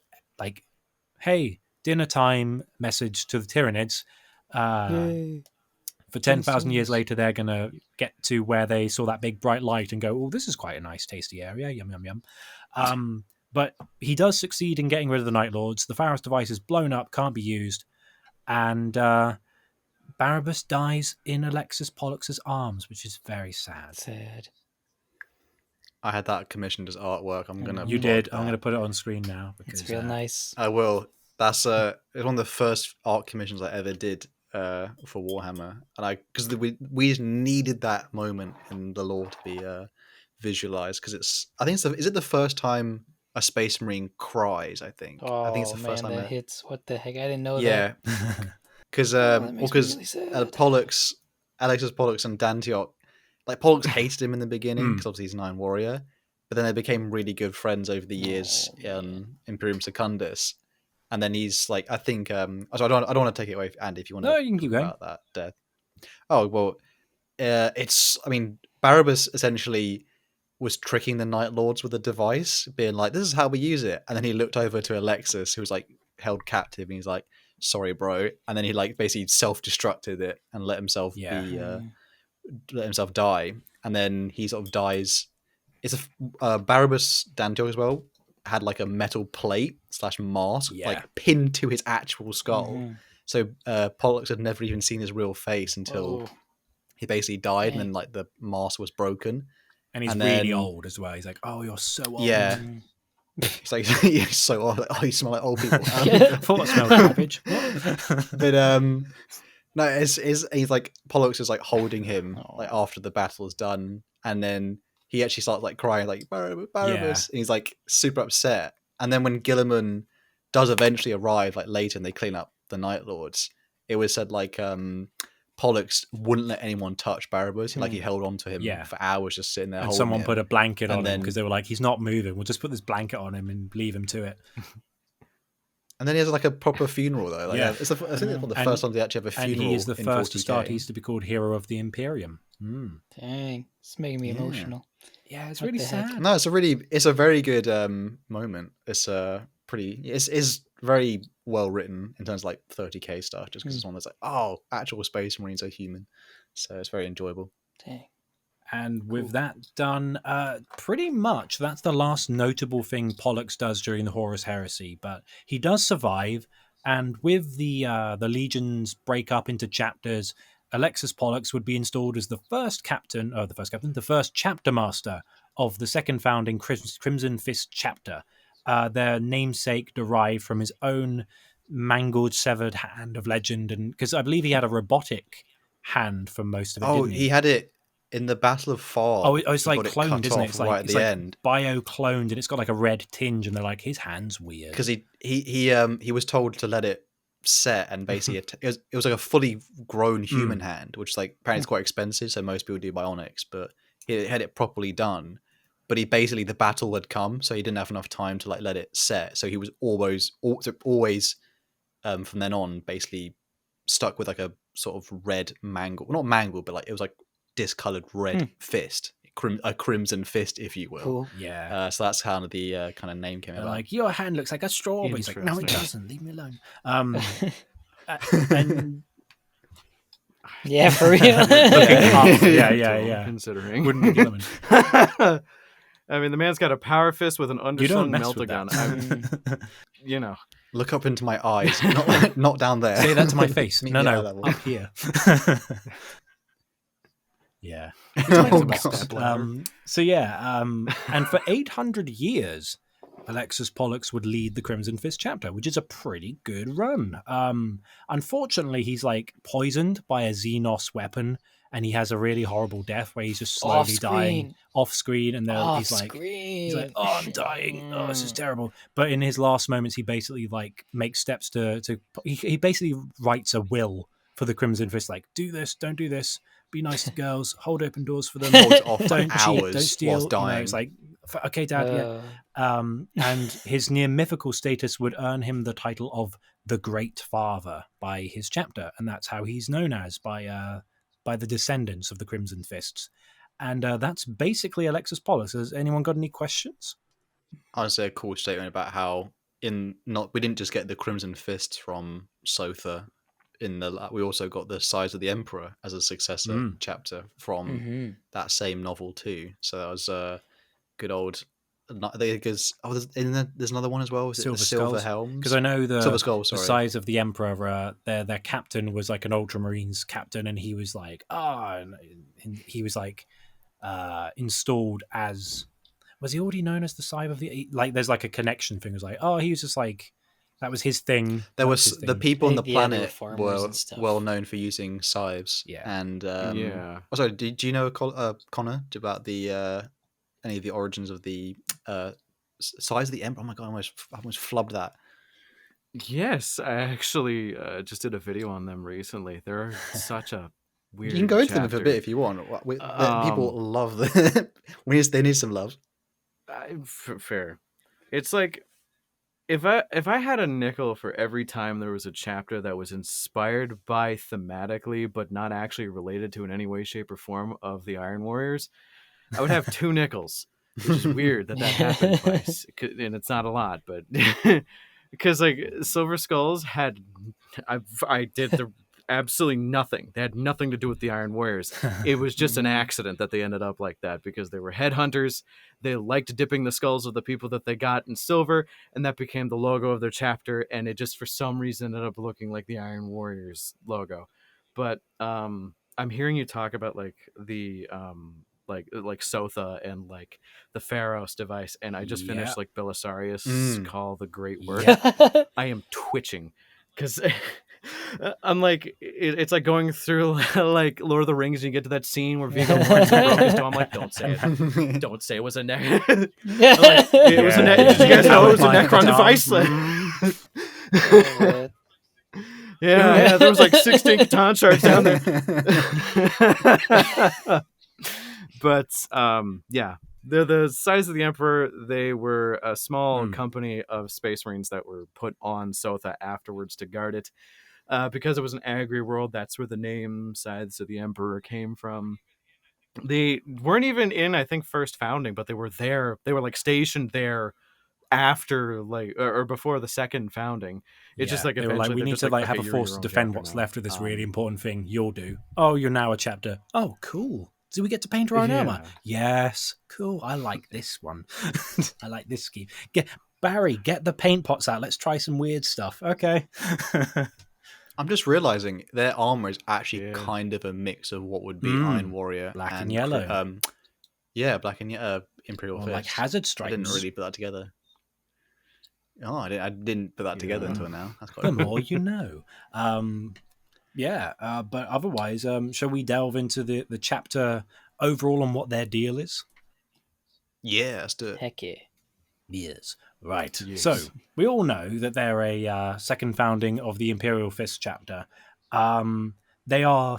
hey, dinner time message to the Tyranids. For 10,000 years later, they're going to get to where they saw that big bright light and go, oh, this is quite a nice, tasty area. Yum, yum, yum. But he does succeed in getting rid of the Night Lords. The Pharos device is blown up, can't be used. And Barabbas dies in Alexis Pollux's arms, which is very sad. Sad. I had that commissioned as artwork. I'm gonna. You did. I'm gonna put it on screen now because It's real nice. I will. That's it's one of the first art commissions I ever did for Warhammer, and because we just needed that moment in the lore to be visualized, because I think is it the first time a Space Marine cries? I think it's Oh the first man, time that hits. What the heck? I didn't know that. yeah, because That makes me really sad. Pollux, Alexis Pollux and Dantiok, like Pollux hated him in the beginning Mm. because obviously he's a 9 warrior, but then they became really good friends over the years Oh, in Imperium Secundus. And then he's like, I think, so I don't want to take it away, Andy, if you want No, to you can keep talk going. about that death. Oh, well, Barabbas essentially was tricking the Night Lords with a device, being like, this is how we use it. And then he looked over to Alexis, who was like held captive, and he's like, sorry, bro. And then he like basically self-destructed it and let himself let himself die. And then he sort of dies. It's Barabbas Dantiok as well had like a metal plate / mask like pinned to his actual skull. Mm-hmm. So Pollux had never even seen his real face until he basically died, and then like the mask was broken. And he's really old as well. He's like, oh, you're so old. Yeah. It's like, he's so old. Oh, you smell like old people. I thought I smelled cabbage. But no, he's like, Pollux is like holding him like after the battle is done, and then he actually starts like crying like Barabbas, and he's like super upset. And then when Guilliman does eventually arrive like later and they clean up the Night Lords, it was said like Pollux wouldn't let anyone touch Barabbas. Like he held on to him for hours, just sitting there. And someone put a blanket on him then because they were like, he's not moving. We'll just put this blanket on him and leave him to it. And then he has like a proper funeral though. Like, I think it's one of the first times they actually have a funeral. And he is the first to 40K. start. He used to be called Hero of the Imperium. Dang, it's making me emotional. Yeah, it's What really the heck? sad. No, it's a very good moment. It's it's very well written in terms of like 30K stuff, just because it's one that's like, oh, actual Space Marines are human, so it's very enjoyable. Dang. And with that done, pretty much that's the last notable thing Pollux does during the Horus Heresy. But he does survive, and with the legions break up into chapters, Alexis Pollux would be installed as the first chapter master of the second founding Crimson Fist chapter. Their namesake derived from his own mangled, severed hand of legend, and because I believe he had a robotic hand for most of it. Oh, didn't he had it in the Battle of Far. Oh, it's like cloned, isn't it? It's like right at the end, bio-cloned, and it's got like a red tinge, and they're like, his hand's weird because he was told to let it set, and basically it was like a fully grown human hand, which like apparently is quite expensive, so most people do bionics, but he had it properly done. But the battle had come, so he didn't have enough time to like let it set. So he was always from then on basically stuck with like a sort of red not mangled, but like it was like discolored red fist, a crimson fist, if you will. Cool. Yeah. So that's how the kind of name came about. Like, your hand looks like a strawberry. He's like, no, it doesn't. Leave me alone. And Yeah, for real. yeah. Considering. Wouldn't be Gilliman. I mean, the man's got a power fist with an You don't underslung mess melter with gun. that. You know. Look up into my eyes, not down there. Say that to my face. Meet me at No, eye level. up here. Yeah. Oh, God. And for 800 years, Alexis Pollux would lead the Crimson Fist chapter, which is a pretty good run. Unfortunately, he's like poisoned by a Xenos weapon, and he has a really horrible death where he's just slowly dying off screen, and then he's like, oh, I'm dying. Oh, this is terrible. But in his last moments, he basically like makes steps to he basically writes a will for the Crimson Fist, like, do this, don't do this, be nice to girls, hold open doors for them, don't cheat, don't steal. whilst dying. It's like, okay, Dad, yeah. And his near mythical status would earn him the title of the Great Father by his chapter, and that's how he's known as by the descendants of the Crimson Fists. And that's basically Alexis Pollux. Has anyone got any questions? Honestly, a cool statement about how we didn't just get the Crimson Fists from Sotha. We also got the Size of the Emperor as a successor chapter from that same novel too. So that was a good old. There's another one as well. Is it the Silver Helms? Because I know the Silver Skull, the Size of the Emperor. Their captain was like an Ultramarines captain, and he was like, he was like installed as. Was he already known as the Size of the? Like, there's like a connection thing. It was like, he was just like That was his thing. There That was his the thing. people on the Yeah, they were planet farmers were and stuff. well known for using scythes. Yeah. And Yeah. Oh, sorry, do you know Connor about the any of the origins of the size of the Emperor? Oh my god, I almost flubbed that. Yes, I actually just did a video on them recently. They're such a weird. You can go into them for a chapter. bit if you want. People love them. They need some love. Fair. It's like if I had a nickel for every time there was a chapter that was inspired by thematically but not actually related to in any way, shape, or form of the Iron Warriors, I would have 2 nickels. Which is weird that happened twice, and it's not a lot, but because like Silver Skulls had, I did absolutely nothing. They had nothing to do with the Iron Warriors. It was just an accident that they ended up like that because they were headhunters. They liked dipping the skulls of the people that they got in silver, and that became the logo of their chapter. And it just for some reason ended up looking like the Iron Warriors logo. But I'm hearing you talk about like the like Sotha and like the Pharos device, and I just finished like Belisarius Call the Great Word. I am twitching because I'm like it's like going through like Lord of the Rings and you get to that scene where Viggo Mortensen broke his toe. I'm like, don't say it. Don't say it was a neck. Like, it was a neck. Did you guys know it was a Necron device? Yeah, there was like 16 Catan sharks down there. But yeah, they're the size of the Emperor. They were a small company of Space Marines that were put on Sotha afterwards to guard it. Because it was an agri world, that's where the name Sides of the Emperor came from. They weren't even in, I think, first founding, but they were there. They were like stationed there after like or before the second founding. It's just like they were like, we need to like have a force to defend what's left of this really important thing. You'll do. Oh, you're now a chapter. Oh, cool. Do we get to paint our own armor? Yes. Cool. I like this one. I like this scheme. Barry, get the paint pots out. Let's try some weird stuff. Okay. I'm just realizing their armor is actually kind of a mix of what would be Iron Warrior black and yellow. Black and yellow Imperial Fist. Like Hazard Stripes. I didn't really put that together. Oh, I didn't put that together until now. That's quite the more you know. But otherwise, shall we delve into the chapter overall on what their deal is? Yeah, let's do it. Heck yeah. Yes. Right. Yes. So we all know that they're a second founding of the Imperial Fist chapter. They are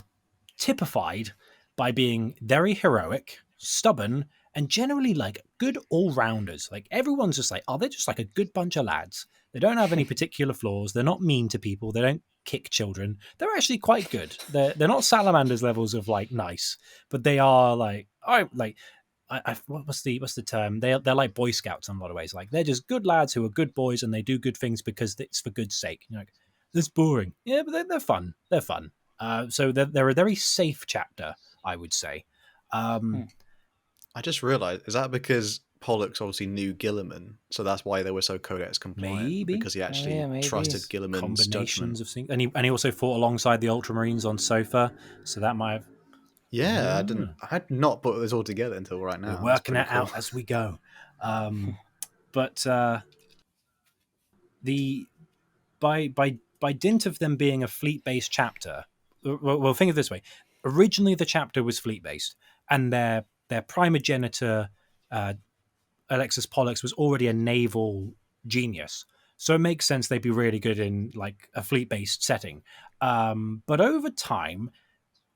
typified by being very heroic, stubborn, and generally like good all-rounders. Like everyone's just like, they're just like a good bunch of lads. They don't have any particular flaws. They're not mean to people. They don't kick children. They're actually quite good. They're not salamanders levels of like nice, but they are like, what's the term? They're like Boy Scouts in a lot of ways. Like they're just good lads who are good boys and they do good things because it's for good sake. You're like, that's boring. Yeah, but they're fun. They're fun. So they're a very safe chapter, I would say. I just realized, is that because Pollux obviously knew Gilliman, so that's why they were so codex compliant? Maybe because he actually trusted Gilliman's combinations judgment. of things, and he also fought alongside the Ultramarines on Sotha, so that might have. Yeah, I had not put this all together until right now. We're working it out as we go. But by dint of them being a fleet-based chapter, well, think of it this way: originally the chapter was fleet-based, and their primogenitor, Alexis Pollux, was already a naval genius. So it makes sense they'd be really good in like a fleet-based setting. But over time,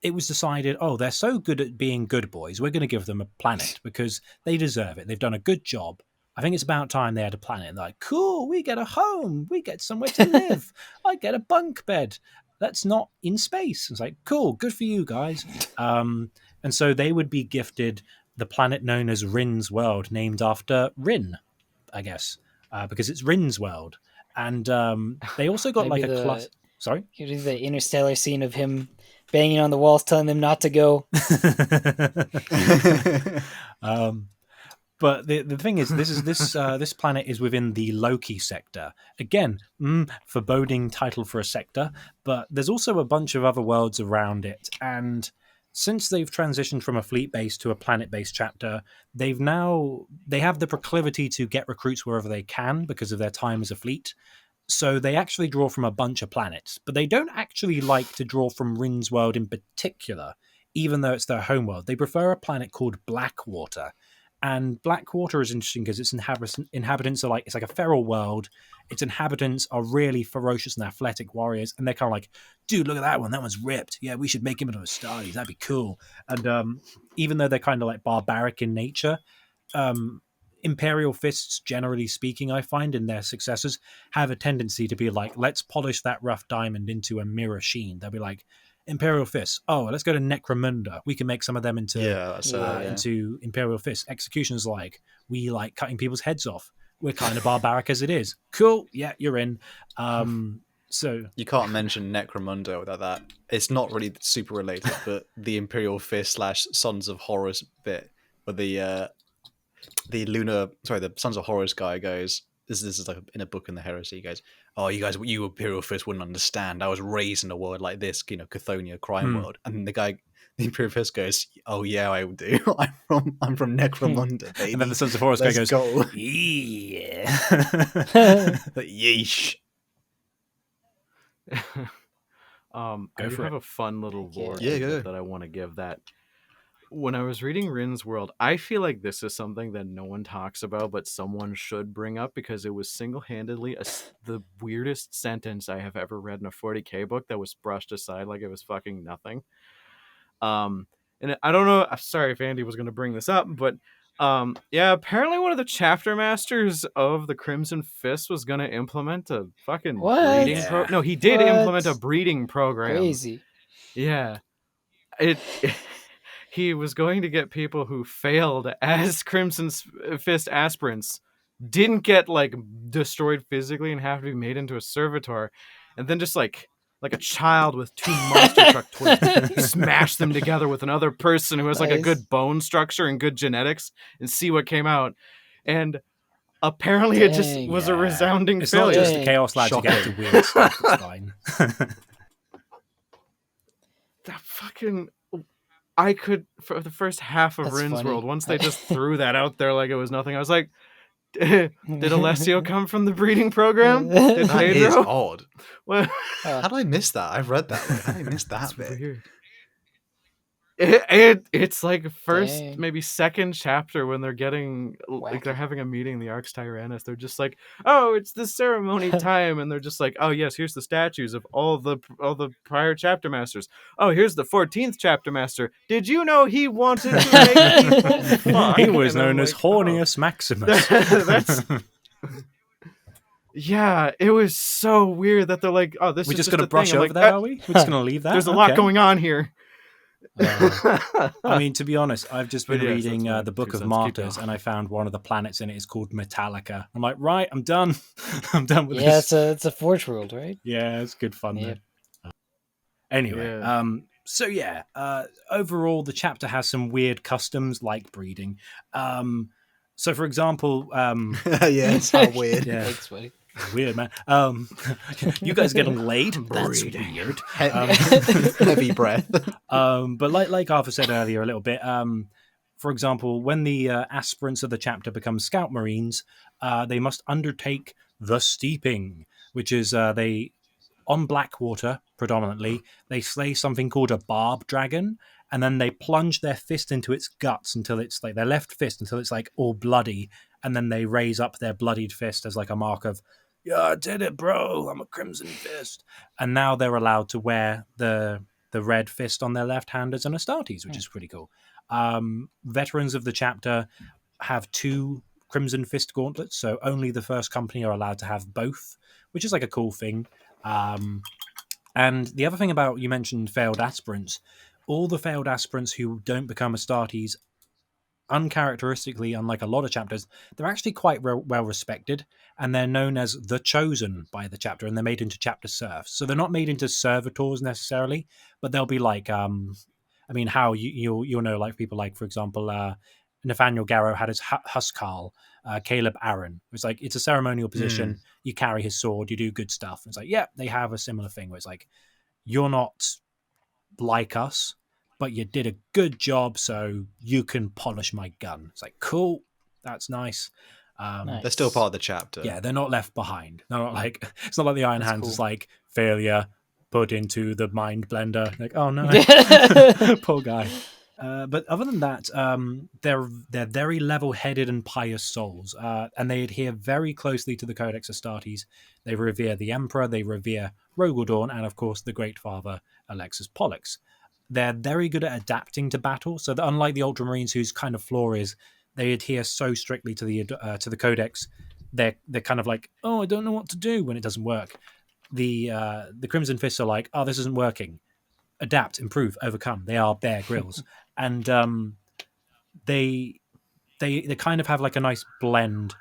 it was decided, they're so good at being good boys, we're going to give them a planet because they deserve it. They've done a good job. I think it's about time they had a planet. And they're like, cool, we get a home. We get somewhere to live. I get a bunk bed. That's not in space. It's like, cool, good for you guys. And so they would be gifted the planet known as Rynn's world, named after Rynn, I guess, because it's Rynn's world. And they also got Maybe like a cluster. Sorry? You do the interstellar scene of him banging on the walls, telling them not to go. But the thing is, this planet is within the Loki sector. Again, foreboding title for a sector, but there's also a bunch of other worlds around it. And since they've transitioned from a fleet-based to a planet-based chapter, they have the proclivity to get recruits wherever they can because of their time as a fleet. So they actually draw from a bunch of planets, but they don't actually like to draw from Rynn's world in particular, even though it's their home world. They prefer a planet called Blackwater. And Blackwater is interesting because its inhabitants are like, it's like a feral world. Its inhabitants are really ferocious and athletic warriors. And they're kind of like, dude, look at that one. That one's ripped. Yeah, we should make him into a Astartes. That'd be cool. And even though they're kind of like barbaric in nature, Imperial fists, generally speaking, I find in their successors, have a tendency to be like, let's polish that rough diamond into a mirror sheen. They'll be like, Imperial fists. Oh, let's go to Necromunda. We can make some of them into into Imperial fists. Execution's like, we like cutting people's heads off. We're kind of barbaric as it is. Cool. Yeah, you're in. So you can't mention Necromunda without that. It's not really super related, but the Imperial Fist / Sons of Horus bit, where the Sons of Horus guy goes, this is like in a book in the Heresy, he goes, oh, you Imperial Fist wouldn't understand. I was raised in a world like this, Chthonia crime world. And the Imperial Fist goes, oh yeah, I do. I'm from Necromunda, baby. And then the Sons of Horus guy goes, yeah. Yeesh. I do have a fun little lore go. that I want to give that. When I was reading Rynn's World, I feel like this is something that no one talks about, but someone should bring up because it was single-handedly the weirdest sentence I have ever read in a 40k book that was brushed aside like it was fucking nothing. And I don't know, I'm sorry if Andy was going to bring this up, but apparently one of the chapter masters of the Crimson Fist was going to implement a fucking breeding program. No, he did implement a breeding program. Crazy. Yeah. He was going to get people who failed as Crimson Fist aspirants, didn't get like destroyed physically and have to be made into a servitor, and then just like a child with 2 monster truck twins, smash them together with another person who has like a good bone structure and good genetics, and see what came out. And apparently it just was a resounding failure. It's not just the Chaos Lads who get to weird stuff. It's fine. That fucking... I could, for the first half of Rynn's World, once they just threw that out there like it was nothing, I was like, did Alessio come from the breeding program? Did That Pedro? is odd. Well, how did I miss that? I've read that. How did I miss that bit? Weird. It's like first, maybe second chapter when they're getting, like they're having a meeting, the Arx Tyrannus, they're just like, oh, it's the ceremony time, and they're just like, oh yes, here's the statues of all the prior chapter masters. Oh, here's the 14th chapter master. Did you know he wanted to make people fuck? He was known as Hornius Maximus. That's... Yeah, it was so weird that they're like, oh, this we're is just going to brush over that, are we? We're just going to leave that? There's a lot going on here. I mean, to be honest, I've just been reading the Book of Martyrs, and I found one of the planets in it is called Metallica. I'm like, right, I'm done. I'm done with this. Yeah, it's a Forge world, right? Yeah, it's good fun. Yeah. Anyway, overall, the chapter has some weird customs like breeding. So, for example, it's how weird. Yeah. Thanks, buddy. Weird, man. You guys getting laid? That's weird. Heavy breath. But like Arthur said earlier a little bit, for example, when the aspirants of the chapter become Scout Marines, they must undertake the steeping, which is on Blackwater predominantly, they slay something called a barb dragon, and then they plunge their fist into its guts until it's like their left fist until it's like all bloody, and then they raise up their bloodied fist as like a mark of, yeah, I did it, bro. I'm a Crimson Fist. And now they're allowed to wear the red fist on their left hand as an Astartes, which is pretty cool. Veterans of the chapter have 2 Crimson Fist gauntlets, so only the first company are allowed to have both, which is like a cool thing. And the other thing about, you mentioned failed aspirants, all the failed aspirants who don't become Astartes, uncharacteristically, unlike a lot of chapters, they're actually quite well respected, and they're known as the Chosen by the chapter, and they're made into chapter serfs. So they're not made into servitors necessarily, but they'll be like, I mean, how you'll know, like people like, for example, Nathaniel Garrow had his Huskarl, Caleb Aaron. It's like, it's a ceremonial position. You carry his sword, you do good stuff. It's like, yeah, they have a similar thing where it's like, you're not like us, but you did a good job, so you can polish my gun. It's like, cool, that's nice. Nice. They're still part of the chapter. Yeah, they're not left behind. They're not like, it's not like the Iron That's Hands cool. is like failure put into the mind blender. Like, oh no, poor guy. But other than that, they're very level-headed and pious souls, and they adhere very closely to the Codex Astartes. They revere the Emperor, they revere Rogal Dorn, and of course the Great Father Alexis Pollux. They're very good at adapting to battle, so that unlike the Ultramarines, whose kind of flaw is they adhere so strictly to the Codex, they're kind of like, oh, I don't know what to do when it doesn't work. The Crimson Fists are like, oh, this isn't working. Adapt, improve, overcome. They are Bear Grylls, and they kind of have like a nice blend.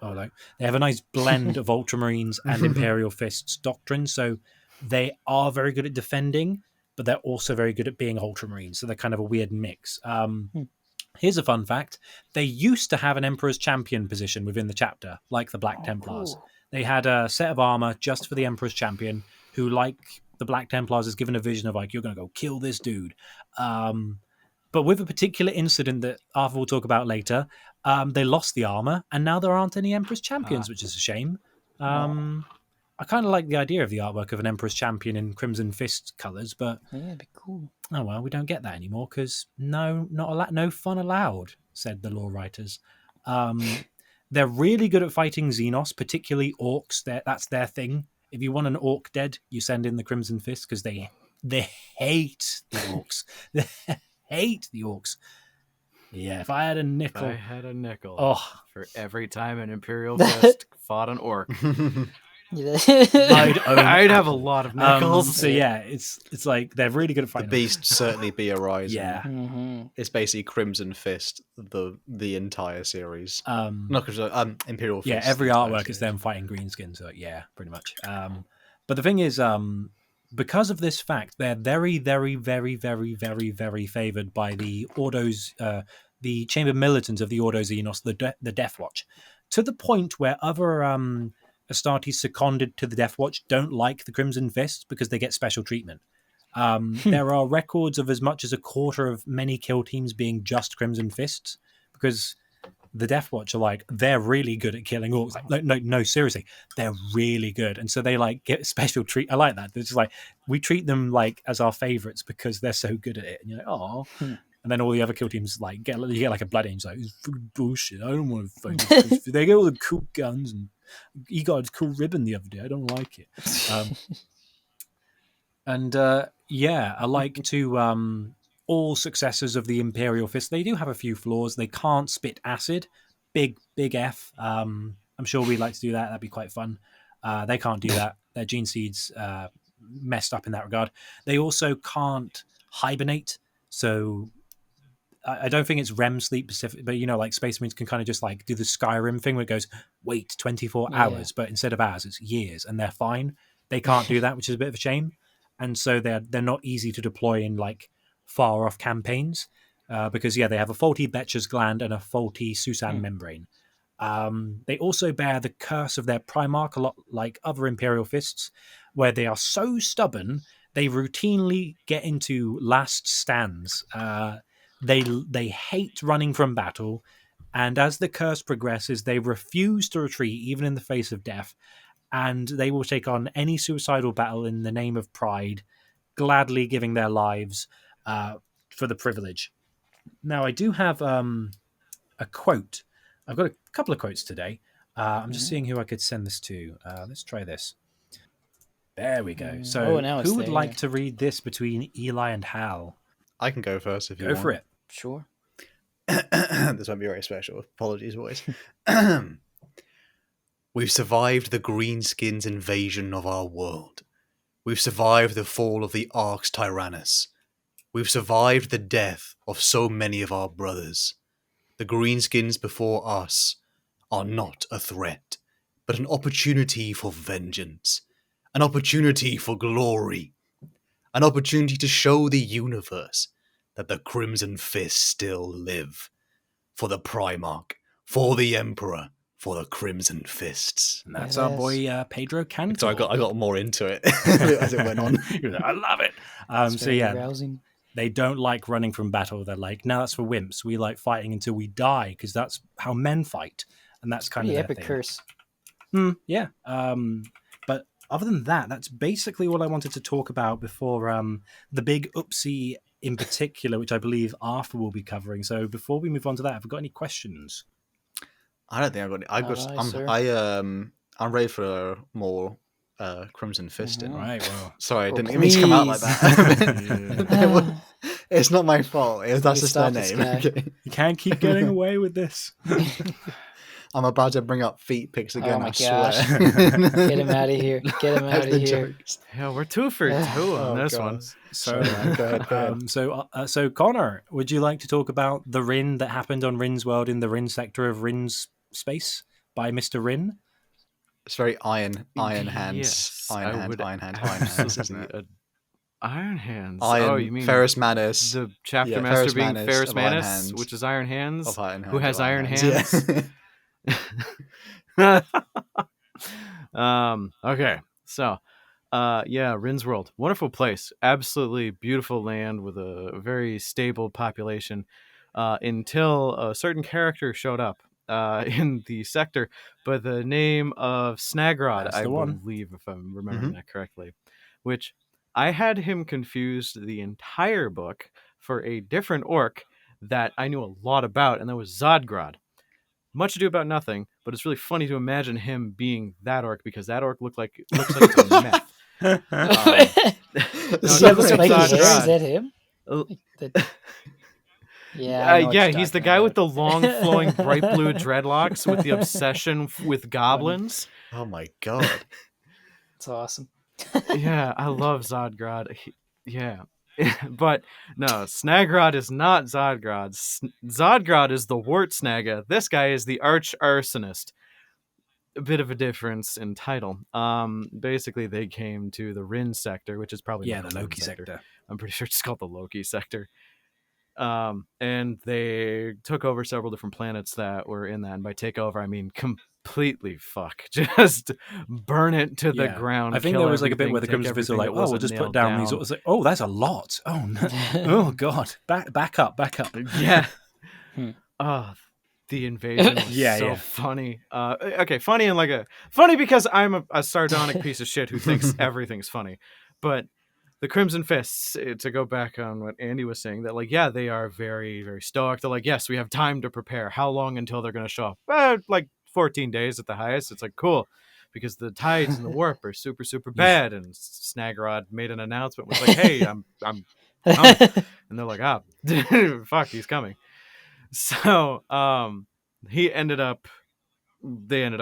They have a nice blend of Ultramarines and Imperial Fists doctrine. So they are very good at defending, but they're also very good at being Ultramarines. So they're kind of a weird mix. Here's a fun fact: they used to have an Emperor's Champion position within the chapter, like the Black Templars. Cool. They had a set of armor just for the Emperor's Champion, who, like the Black Templars, is given a vision of like, you're going to go kill this dude. But with a particular incident that Arthur will talk about later, they lost the armor, and now there aren't any Emperor's Champions, which is a shame. I kind of like the idea of the artwork of an Emperor's Champion in Crimson Fist colours, but Yeah, it'd be cool. oh well, we don't get that anymore because no fun allowed, said the lore writers. They're really good at fighting Xenos, particularly orcs. That's their thing. If you want an orc dead, you send in the Crimson Fist because they hate the orcs. They hate the orcs. Yeah, if I had a nickel. I had a nickel Oh, for every time an Imperial Fist fought an orc. Yeah. I'd have a lot of nickels. So yeah, it's like they're really good at The fighting. beast certainly be a rising. Yeah. Mhm. It's basically Crimson Fist, the entire series. Um, Not Imperial Fist. yeah, every the entire artwork is series. them fighting greenskins. So yeah, pretty much. But the thing is, because of this fact, they're very, very, very, very, very, very favored by the Ordos, the Chamber Militants of the Ordo Xenos, the Death Watch, to the point where other Astartes seconded to the Death Watch don't like the Crimson Fists because they get special treatment. There are records of as much as a quarter of many kill teams being just Crimson Fists because the Death Watch are like, they're really good at killing orcs. Like, no, seriously, they're really good. And so they like get special treat. I like that. They're just like, we treat them like as our favorites because they're so good at it. And you're like, oh. And then all the other kill teams like you get like a Blood Angel, like, it's fucking bullshit. I don't want to fight this. They get all the cool guns and he got a cool ribbon the other day. I don't like it. Yeah, I like to all successors of the Imperial Fist. They do have a few flaws. They can't spit acid. Big F. I'm sure we'd like to do that. That'd be quite fun. They can't do that. Their gene seeds messed up in that regard. They also can't hibernate. So I don't think it's REM sleep specific, but like Space Marines can kind of just like do the Skyrim thing where it goes, wait 24 hours, but instead of hours, it's years, and they're fine. They can't do that, which is a bit of a shame. And so they're not easy to deploy in like far off campaigns because they have a faulty Betcher's gland and a faulty Susan membrane. They also bear the curse of their Primarch, a lot like other Imperial Fists, where they are so stubborn they routinely get into last stands. They hate running from battle, and as the curse progresses, they refuse to retreat even in the face of death, and they will take on any suicidal battle in the name of pride, gladly giving their lives for the privilege. Now, I do have a quote. I've got a couple of quotes today. I'm just seeing who I could send this to. Let's try this. There we go. So who would like to read this between Eli and Hal? I can go first if you Go want. for it. Sure. This won't be very special. Apologies, boys. We've survived the Greenskins' invasion of our world. We've survived the fall of the Arx Tyrannus. We've survived the death of so many of our brothers. The Greenskins before us are not a threat, but an opportunity for vengeance, an opportunity for glory, an opportunity to show the universe that the Crimson Fists still live. For the Primarch, for the Emperor, for the Crimson Fists. And that's our boy Pedro Cantor. So I got more into it as it went on. I love it. So rousing. They don't like running from battle. They're like, no, that's for wimps. We like fighting until we die because that's how men fight. and that's kind Pretty of their epic thing. curse. Yeah. But other than that, that's basically all I wanted to talk about before the big oopsie in particular, which I believe Arthur will be covering. So before we move on to that, have you got any questions? I don't think I've got any. I'm ready for more Crimson Fisting. Mhm. Right. Well, Sorry, I Oh, didn't mean to come out like that. Yeah. It's not my fault. That's just their stop this name. guy. Okay. you can't keep getting away with this. I'm about to bring up feet pics again. Oh my I gosh. swear. Get him out of here. Get him out That's of the here. jokes. Yeah, we're 2 for 2 on Oh, this God. one. So, Sorry, go ahead. So Connor, would you like to talk about the Rynn that happened on Rynn's world in the Rynn sector of Rynn's space by Mr. Rynn? It's very iron hands. Yes, Iron I hands, would iron hands, isn't absolutely it? Iron Hands. Iron, Oh, you mean Ferrus Manus the chapter yeah, master Ferrus being Manus Ferrus of Iron Manus, Hands. which is Iron Hands, of Iron Hands. who has of iron hands. Okay, so Rynn's world, wonderful place, absolutely beautiful land with a very stable population, until a certain character showed up in the sector by the name of Snagrod, That's I the one. believe, if I'm remembering that correctly, which I had him confused the entire book for a different orc that I knew a lot about, and that was Zodgrod. Much ado about nothing, but it's really funny to imagine him being that orc because that orc looks like it's a meth. Does he have the it's spiky not hair? Zodgrod. Is that him? Yeah, I know what you're He's the talking guy with about. the long flowing bright blue dreadlocks with the obsession with goblins. Oh my god. It's awesome. Yeah, I love Zodgrod. Yeah. But no, Snagrod is not Zodgrod. Zodgrod is the Wart Snagga. This guy is the Arch Arsonist. A bit of a difference in title. Basically, they came to the Rynn sector, which is probably Yeah, not the Rynn Loki sector. I'm pretty sure it's called the Loki sector. And they took over several different planets that were in that. And by take over, I mean completely fuck. Just burn it to the ground. I think kill there was like a bit everything, where the take Crimson Fist were like, everything that "Oh, we'll wasn't just put nailed down these." It's like, "Oh, that's a lot. Oh no, oh god, back up." Yeah. Hmm. Oh, the invasion was Yeah, so yeah. funny. Okay, funny and funny because I'm a sardonic piece of shit who thinks everything's funny. But the Crimson Fists, to go back on what Andy was saying, that they are very, very stoic. They're like, yes, we have time to prepare. How long until they're going to show up? 14 days at the highest. It's like, cool, because the tides and the warp are super, super bad. And Snagrod made an announcement, was like, hey, I'm coming. And they're like, fuck, he's coming. So they ended up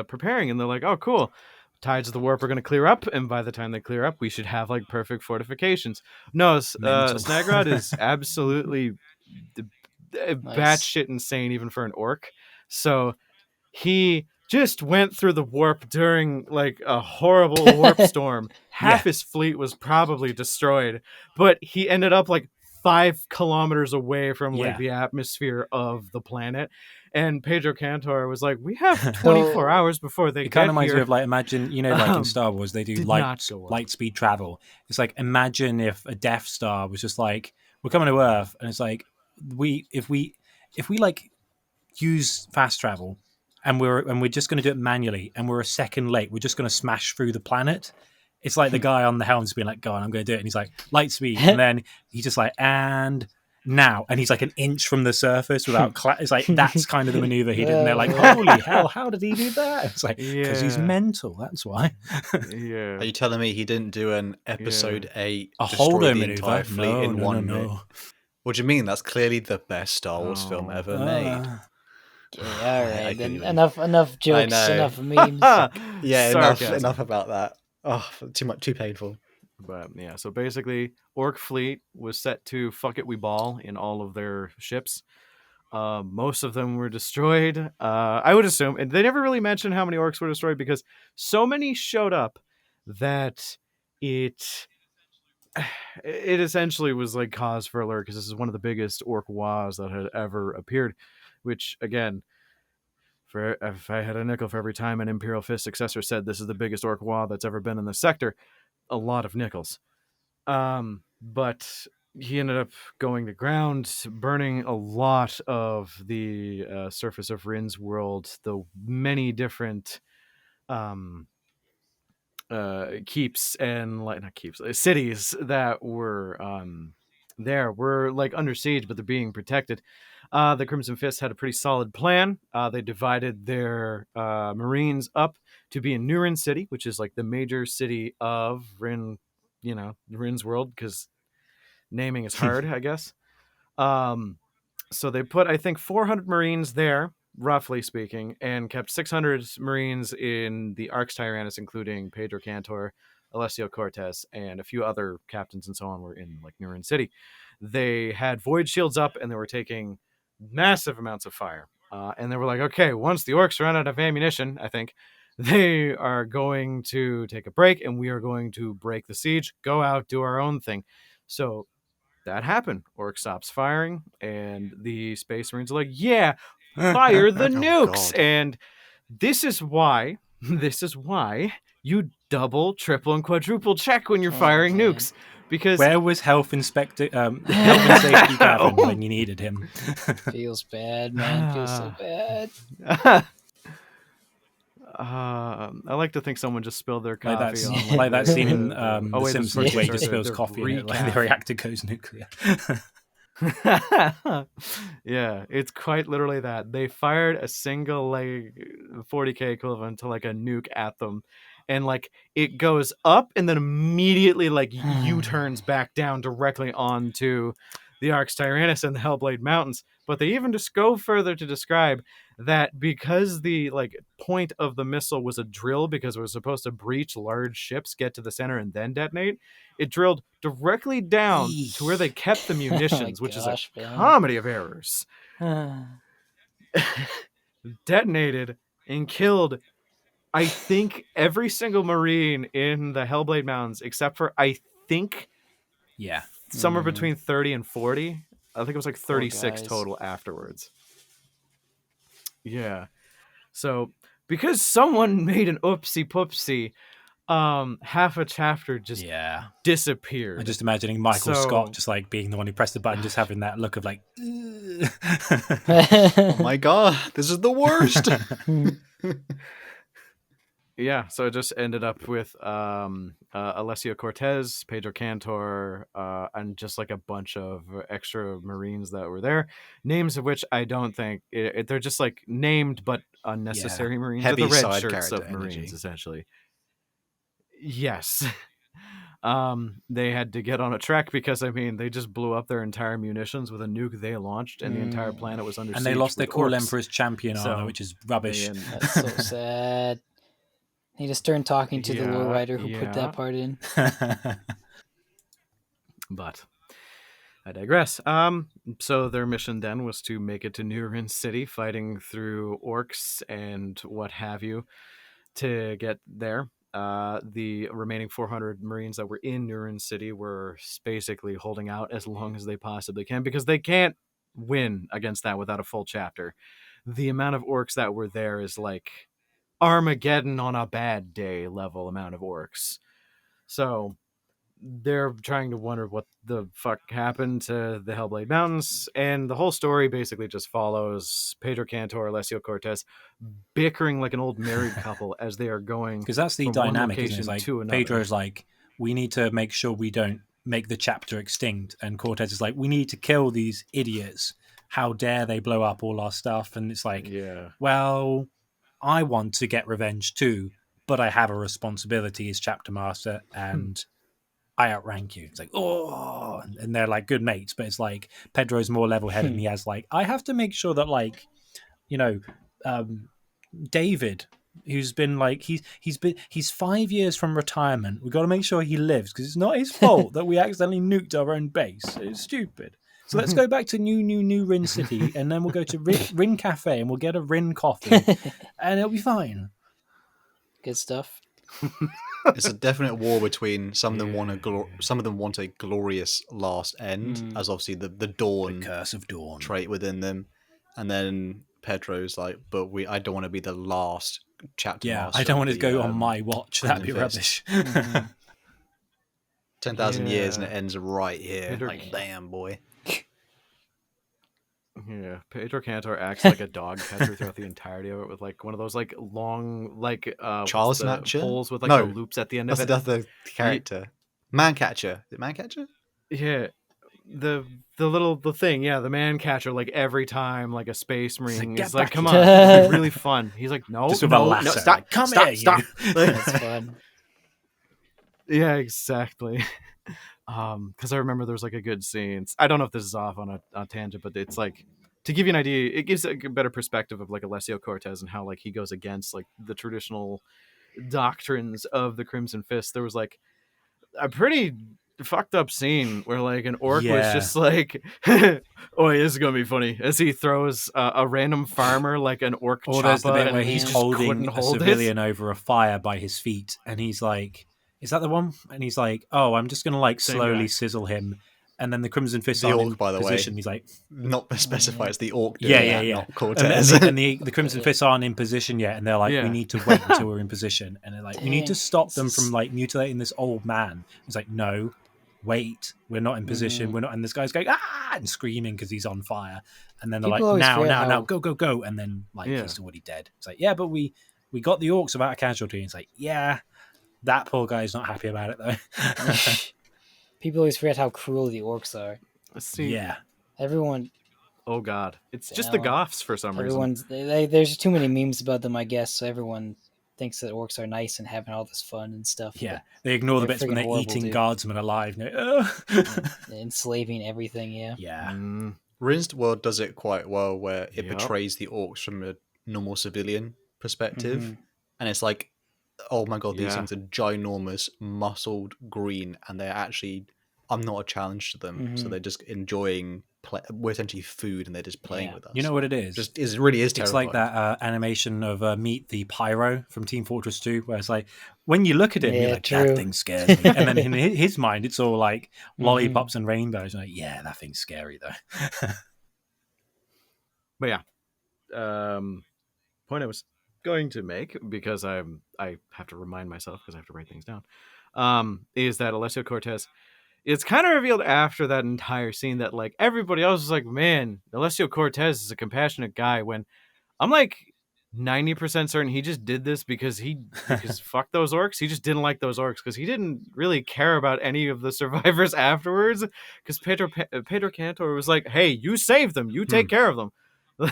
preparing, and they're like, oh, cool. Tides of the warp are going to clear up, and by the time they clear up, we should have perfect fortifications. No, Snagrod is absolutely batshit insane, even for an orc. So he just went through the warp during a horrible warp storm. Half his fleet was probably destroyed, but he ended up 5 kilometers away from the atmosphere of the planet. And Pedro Cantor was like, we have 24 hours before they It get kind of reminds here. me of imagine, in Star Wars they do did not go well. light speed travel. It's like, imagine if a Death Star was just like, we're coming to Earth, and it's like if we use fast travel and we're just going to do it manually, and we're a second late, we're just going to smash through the planet. It's like the guy on the helm's being like, go on, I'm going to do it, and he's like, light speed, and then he's just like, and now, and he's an inch from the surface without it's like, that's kind of the maneuver he did, and they're like, holy hell, how did he do that? It's like, because he's mental, that's why. Yeah. Are you telling me he didn't do an episode 8 A destroy holdover the maneuver? entire fleet in one minute? No. What do you mean? That's clearly the best Star Wars film ever made. Okay, all right, I then do. enough jokes, know. enough memes. Yeah, Sarcasm. enough about that. Oh, too painful. But yeah, so basically, Orc fleet was set to fuck it, we ball in all of their ships. Most of them were destroyed. I would assume, and they never really mentioned how many orcs were destroyed because so many showed up that it essentially was cause for alert, because this is one of the biggest orc wars that had ever appeared. Which again, if I had a nickel for every time an Imperial Fist successor said this is the biggest orc war that's ever been in the sector, a lot of nickels. But he ended up going to ground, burning a lot of the surface of Rynn's world, the many different keeps and like not keeps cities that were there were like under siege, but they're being protected. The Crimson Fist had a pretty solid plan. They divided their Marines up to be in Rynn City, which is like the major city of Rynn, Rynn's world, because naming is hard, I guess. So they put, I think, 400 Marines there, roughly speaking, and kept 600 Marines in the Arx Tyrannus, including Pedro Cantor, Alessio Cortez, and a few other captains and so on were in like Rynn City. They had void shields up, and they were taking massive amounts of fire. And they were like, okay, once the orcs run out of ammunition, I think, they are going to take a break, and we are going to break the siege, go out, do our own thing. So that happened. Orc stops firing, and the Space Marines are like, yeah, fire the nukes. God. And this is why you double, triple, and quadruple check when you're firing man. nukes. Because Where was Health Inspector, Health and Safety Gavin when you needed him? Feels bad, man. Feels so bad. I like to think someone just spilled their coffee. Like on like that scene in the The wait, Simpsons where he just their spills coffee in it, like the recap. reactor goes nuclear. Yeah, it's quite literally that. They fired a single like 40k equivalent to like a nuke at them, and like it goes up and then immediately like U-turns back down directly onto the Arx Tyrannus and the Hellblade Mountains. But they even just go further to describe that because the like point of the missile was a drill, because it was supposed to breach large ships, get to the center, and then detonate, it drilled directly down to where they kept the munitions, which gosh, is a man. comedy of errors. Detonated and killed, I think, every single Marine in the Hellblade Mountains, except for, I think, Yeah. somewhere between 30 and 40. I think it was like 36 guys. total afterwards. Yeah. So because someone made an oopsie poopsie, half a chapter just Yeah. disappeared. I'm just imagining Michael So- Scott just like being the one who pressed the button, just having that look of like, Oh my god, this is the worst. Yeah, so it just ended up with Alessio Cortez, Pedro Cantor, and just like a bunch of extra Marines that were there. Names of which I don't think they're just like named but unnecessary Marines. Heavy They're the red side shirts of character Marines, energy. essentially. Yes. They had to get on a trek because I mean they just blew up their entire munitions with a nuke they launched, and the entire planet was under and siege. they lost their with Coral orcs. Emperor's champion So, armor, which is rubbish. They- That's so sad. Need to start talking to the lore Yeah, writer who put yeah. that part in. But I digress. So their mission then was to make it to Rynn City, fighting through orcs and what have you to get there. The remaining 400 Marines that were in Rynn City were basically holding out as long as they possibly can, because they can't win against that without a full chapter. The amount of orcs that were there is like Armageddon on a bad day level amount of orcs. So they're trying to wonder what the fuck happened to the Hellblade Mountains, and the whole story basically just follows Pedro Cantor, Alessio Cortez bickering like an old married couple as they are going. Because that's the from one dynamic, isn't it? location It's like to another. Pedro's like, we need to make sure we don't make the chapter extinct, and Cortez is like, we need to kill these idiots. How dare they blow up all our stuff? And it's like, Yeah. well, I want to get revenge too, but I have a responsibility as chapter master, and I outrank you. It's like, oh, and they're like good mates, but it's like Pedro's more level-headed, and he has like, I have to make sure that like, you know, David, who's been like, he's 5 years from retirement. We've got to make sure he lives, because it's not his fault that we accidentally nuked our own base. It's stupid. So let's go back to new Rynn City, and then we'll go to Rynn Cafe, and we'll get a Rynn coffee, and it'll be fine. Good stuff. It's a definite war between some of them want a glorious last end, as obviously the Dawn Curse of Dawn trait within them, and then Pedro's like, but I don't want to be the last chapter. Yeah, master I don't want of it to the, go on my watch. That'd be Crimson rubbish. 10,000 years and it Yeah. ends right here. Pedro- Like, damn, boy. Yeah, Pedro Cantor acts like a dog catcher throughout the entirety of it, with like one of those like long like Child what's the Snatcher? poles with like No, the loops at the end of That's it. the character. Mancatcher. Is it Mancatcher? Yeah, the the thing, yeah, the man catcher. Like every time, like a space like, marine "Get is like, back "Come here." on, this is really fun." He's like, "No, Just with a no, lasso. no, stop, like, come stop, here, stop." you. That's fun. Yeah, exactly. Because I remember there was like a good scene. I don't know if this is off on a tangent, but it's like to give you an idea, it gives a better perspective of like Alessio Cortez and how like he goes against like the traditional doctrines of the Crimson Fist. There was like a pretty fucked up scene where like an orc was Yeah. just like, "Oh, this is gonna be funny," as he throws a random farmer like an orc Or there's the choppa, bit where and he he's just holding couldn't a hold civilian over a fire by his feet, and he's like, "Is that the one?" And he's like, "Oh, I'm just gonna like Same slowly guy. sizzle him." And then the Crimson Fists The aren't orc, in by the way. position. He's like, Not specify it's the orc doing Yeah, that, yeah. not and, Cortez. and the Crimson Fists aren't in position yet, and they're like, Yeah. "We need to wait until we're in position." And they're like, "We need to Dang, stop them this from is- like mutilating this old man." He's like, "No, wait, we're not in position. We're not." And this guy's going ah and screaming because he's on fire. And then they're People like, always "Now, forget now, now, how- go!" And then like Yeah. he's already dead. It's like, "Yeah, but we got the orcs without a casualty." And it's like, "Yeah, that poor guy's not happy about it though." People always forget how cruel the orcs are. See, Yeah, Everyone, oh god, it's just the Yeah. Goths for some reason. everyone's there's too many memes about them, I guess. So everyone thinks that orcs are nice and having all this fun and stuff. yeah. They ignore the They're bits when friggin' they're horrible, eating dude. guardsmen alive. And but enslaving everything. Yeah. yeah. Mm, Rynn's world does it quite well, where it Yep. portrays the orcs from a normal civilian perspective, Mhm. and it's like, oh my god, these Yeah. things are ginormous, muscled, green, and they're actually, I'm not a challenge to them, so Mhm. they're just enjoying. We're essentially food, and they're just playing Yeah. with us. You know what it is? It really is It's terrifying. like that animation of Meet the Pyro from Team Fortress 2, where it's like, when you look at him, you're Yeah, like, true. that thing scares me. And then in his mind, it's all like lollipops and rainbows. Like, yeah, that thing's scary, though. but yeah, point I was going to make, because I have to remind myself because I have to write things down, is that Alessio Cortez, it's kind of revealed after that entire scene that like everybody else is like, man, Alessio Cortez is a compassionate guy, when I'm like 90% certain he just did this because fuck those orcs. He just didn't like those orcs because he didn't really care about any of the survivors afterwards, because Pedro Cantor was like, hey, you save them, you take care of them.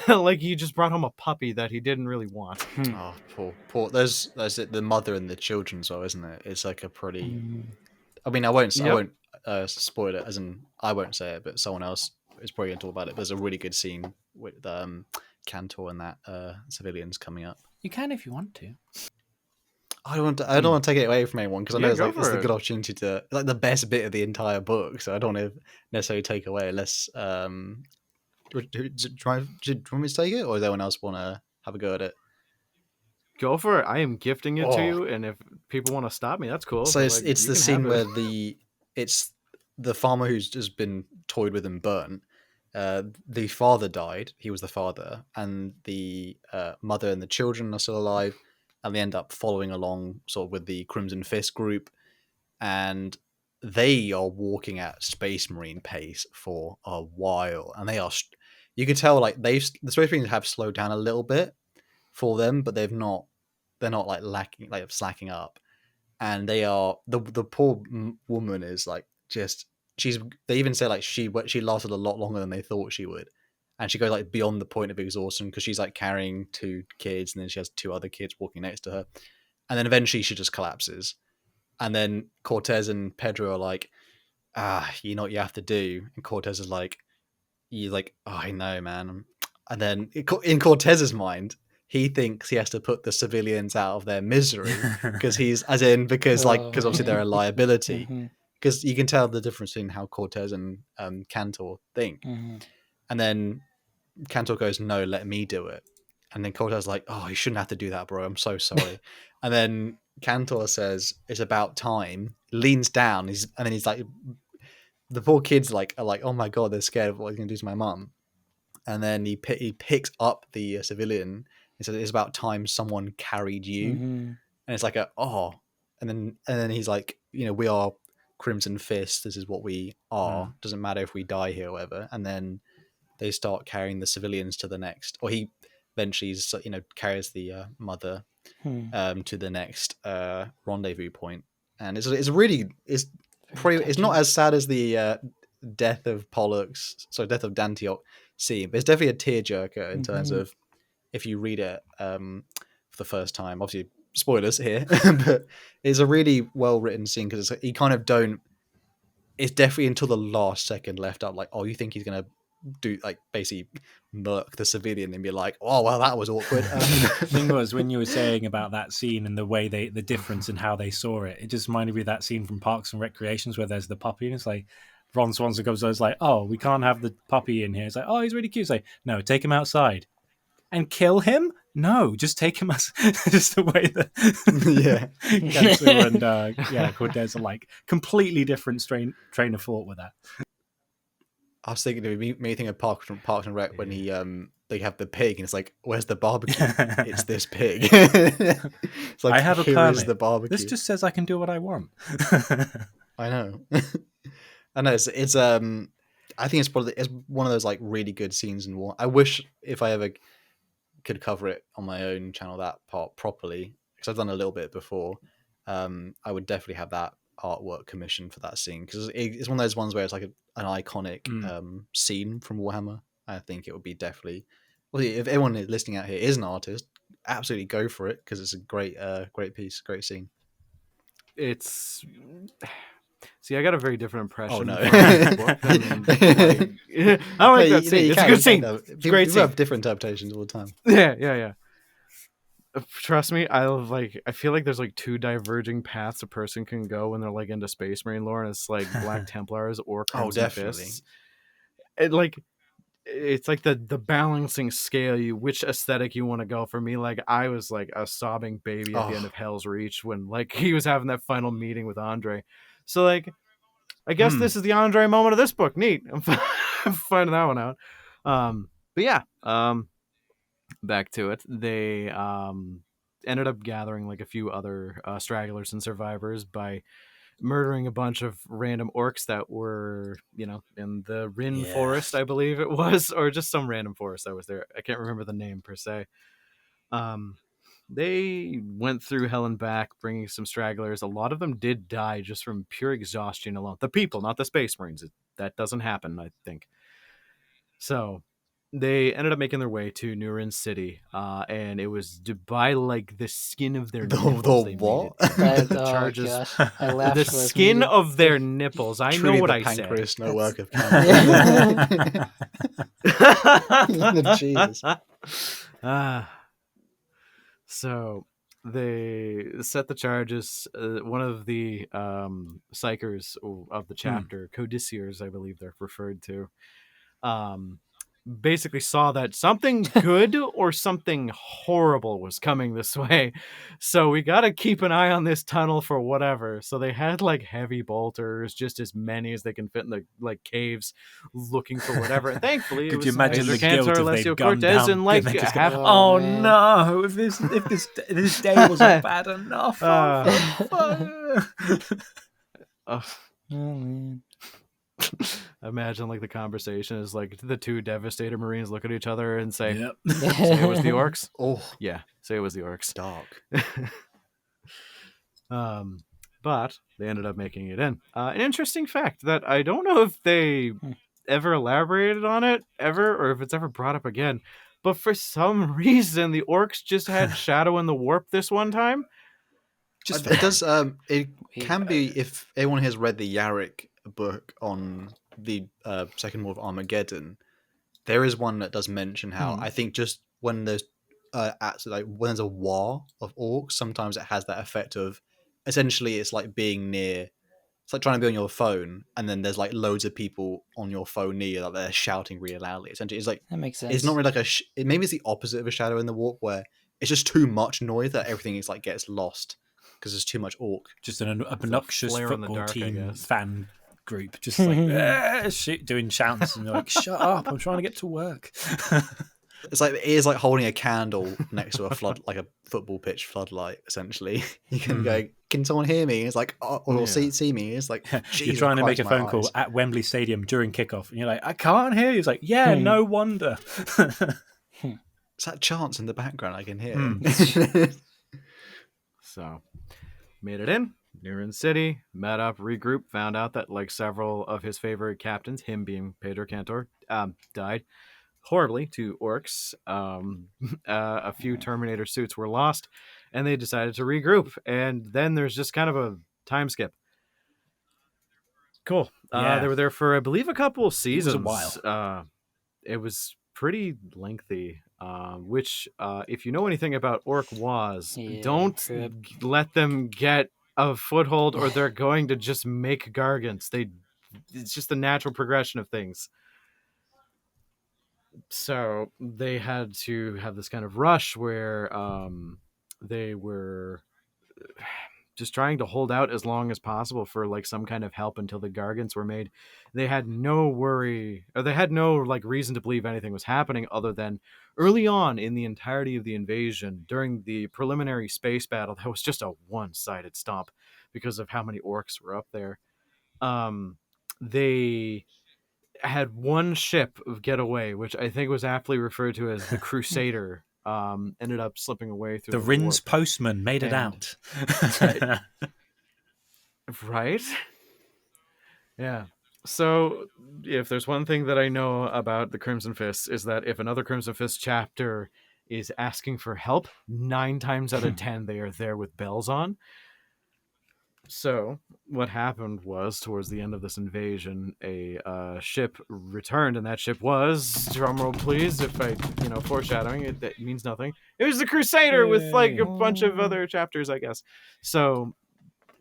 Like he just brought home a puppy that he didn't really want. Oh, poor. There's the mother and the children, so isn't it? It's like a pretty. Mhm. I mean, I won't Yep. spoil it, as in I won't say it, but someone else is probably going to talk about it. There's a really good scene with Cantor and that civilians coming up. You can if you want to. I don't want to take it away from anyone, because I know Yeah, it's go like it's for a it. good opportunity to like the best bit of the entire book. So I don't want to necessarily take away unless do you want me to take it, or does anyone else want to have a go at it? Go for it. I am gifting it to Oh. you, and if people want to stop me, that's cool. So but, it's like, it's you the can scene have where it. it's the farmer who's just been toyed with and burnt. The father died. He was the father, and the mother and the children are still alive, and they end up following along sort of with the Crimson Fist group, and they are walking at Space Marine pace for a while, and they are. You can tell like the Space Marines have slowed down a little bit for them, but they're not like slacking up, and they are the poor woman is like just they even say like she lasted a lot longer than they thought she would, and she goes like beyond the point of exhaustion because she's like carrying 2 kids, and then she has 2 other kids walking next to her, and then eventually she just collapses, and then Cortez and Pedro are like, you know what you have to do, and Cortez is like, oh, I know, man. And then in Cortez's mind, he thinks he has to put the civilians out of their misery because because obviously they're a liability. Mhm. Because you can tell the difference between how Cortez and Cantor think. Mhm. And then Cantor goes, no, let me do it. And then Cortez is like, oh, you shouldn't have to do that, bro. I'm so sorry. And then Cantor says, it's about time. Leans down. And then he's like, the poor kids are like, oh my God, they're scared of what he's going to do to my mum. And then he picks up the civilian. He says, it's about time someone carried you. Mhm. And it's like and then he's like, we are Crimson Fist, this is what we are. Doesn't matter if we die here or whatever. And then they start carrying the civilians to the next, or he eventually, carries the mother to the next rendezvous point. And it's not as sad as the death of Dantioch scene, but it's definitely a tearjerker in terms of if you read it for the first time. Obviously, spoilers here, but it's a really well written scene because you kind of don't. It's definitely until the last second left up, like, oh, you think he's gonna do like basically murk the civilian and be like, oh well, that was awkward. The thing was, when you were saying about that scene and the way the difference in how they saw it, it just reminded me of that scene from Parks and Recreations where there's the puppy and it's like Ron Swanson comes over, it's like, oh, we can't have the puppy in here. It's like, oh, he's really cute. It's like, no, take him outside and kill him. No, just take him as just the way that Gensu and Cortez are like completely different train of thought with that. I was thinking, me think of Parks and Rec when he they have the pig and it's like, where's the barbecue? It's this pig. It's like, I have a permit. The barbecue. This just says I can do what I want. I know. I know. It's I think it's one of those like really good scenes in War. I wish if I ever could cover it on my own channel, that part properly, because I've done a little bit before. I would definitely have that artwork commissioned for that scene because it's one of those ones where it's like an iconic scene from Warhammer. I think it would be definitely. Well, if everyone listening out here is an artist, absolutely go for it because it's a great piece, great scene. It's. See, I got a very different impression. Oh no! I like that scene. It's a good scene. It's a great scene. Have different interpretations all the time. Yeah. Trust me, I feel like there's like two diverging paths a person can go when they're like into Space Marine lore, and it's like Black Templars or Crimson Fists. It's like the balancing scale, which aesthetic you want to go. For me, like I was like a sobbing baby at the end of Hell's Reach when like he was having that final meeting with Andre. So like, I guess this is the Andre moment of this book. Neat. I'm finding that one out. But yeah, back to it. They ended up gathering like a few other stragglers and survivors by murdering a bunch of random orcs that were, in the Rynn forest, I believe it was, or just some random forest that was there. I can't remember the name per se. They went through hell and back, bringing some stragglers. A lot of them did die just from pure exhaustion alone. The people, not the Space Marines. That doesn't happen, I think. So they ended up making their way to New Rynn City, and it was by like the skin of their nipples. The what? Charges. Gosh. I laughed The skin of their nipples. I know what I said. Pancreas, no work of Jesus. So they set the charges. One of the psychers of the chapter, codiciers, I believe they're referred to, basically saw that something good or something horrible was coming this way. So we got to keep an eye on this tunnel for whatever. So they had like heavy bolters, just as many as they can fit in the like caves, looking for whatever. And thankfully, could it was you imagine the guilt if Alessio they'd gunned Cortez down? and like Oh no! If this day wasn't bad enough. Oh man. Imagine like the conversation is like the two Devastator Marines look at each other and say, Yep. Say it was the orcs. Oh, Yeah, say it was the orcs. dark. But they ended up making it in. An interesting fact that I don't know if they ever elaborated on it ever, or if it's ever brought up again, but for some reason the orcs just had Shadow in the Warp this one time. It does. It can be if anyone has read the Yarrick book on the Second War of Armageddon. There is one that does mention how I think just when there's when there's a war of orcs, sometimes it has that effect of essentially it's like being near. It's like trying to be on your phone, and then there's like loads of people on your phone near you that they're shouting really loudly. Essentially, it's like That makes sense. it's not really like maybe it's the opposite of a Shadow in the Warp, where it's just too much noise that everything is like gets lost because there's too much orc. Just an obnoxious flare in the football dark, I team guess. fan group, just like doing shouts, and you're like, "Shut up! I'm trying to get to work." It's like it is like holding a candle next to a flood, like a football pitch floodlight. Essentially, you can go. Can someone hear me? It's like, or see me. It's like You're Jesus trying to make Christ, a my phone call eyes. at Wembley Stadium during kickoff, and you're like, I can't hear you. It's like, yeah, no wonder. It's that chants in the background I can hear. So, made it in. New Rynn City, met up, regrouped, found out that like several of his favorite captains, him being Pedro Cantor, died horribly to orcs. A few Terminator suits were lost, and they decided to regroup. And then there's just kind of a time skip. Cool. Yeah. They were there for, I believe, a couple of seasons. It was a while. It was pretty lengthy. Which, if you know anything about orc wars, don't let them get a foothold, or they're going to just make gargants. It's just the natural progression of things. So they had to have this kind of rush where they were just trying to hold out as long as possible for like some kind of help until the gargants were made. They had no worry, or they had no like reason to believe anything was happening other than early on in the entirety of the invasion, during the preliminary space battle, that was just a one-sided stomp because of how many orcs were up there. They had one ship of getaway, which I think was aptly referred to as the Crusader. Ended up slipping away through the Rynn's postman made it out. Right? Yeah. So if there's one thing that I know about the Crimson Fists, is that if another Crimson Fist chapter is asking for help, 9 times out of 10 they are there with bells on. So what happened was, towards the end of this invasion, a ship returned, and that ship was, drumroll please, if I, foreshadowing, it means nothing. It was the Crusader with like a bunch of other chapters, I guess. So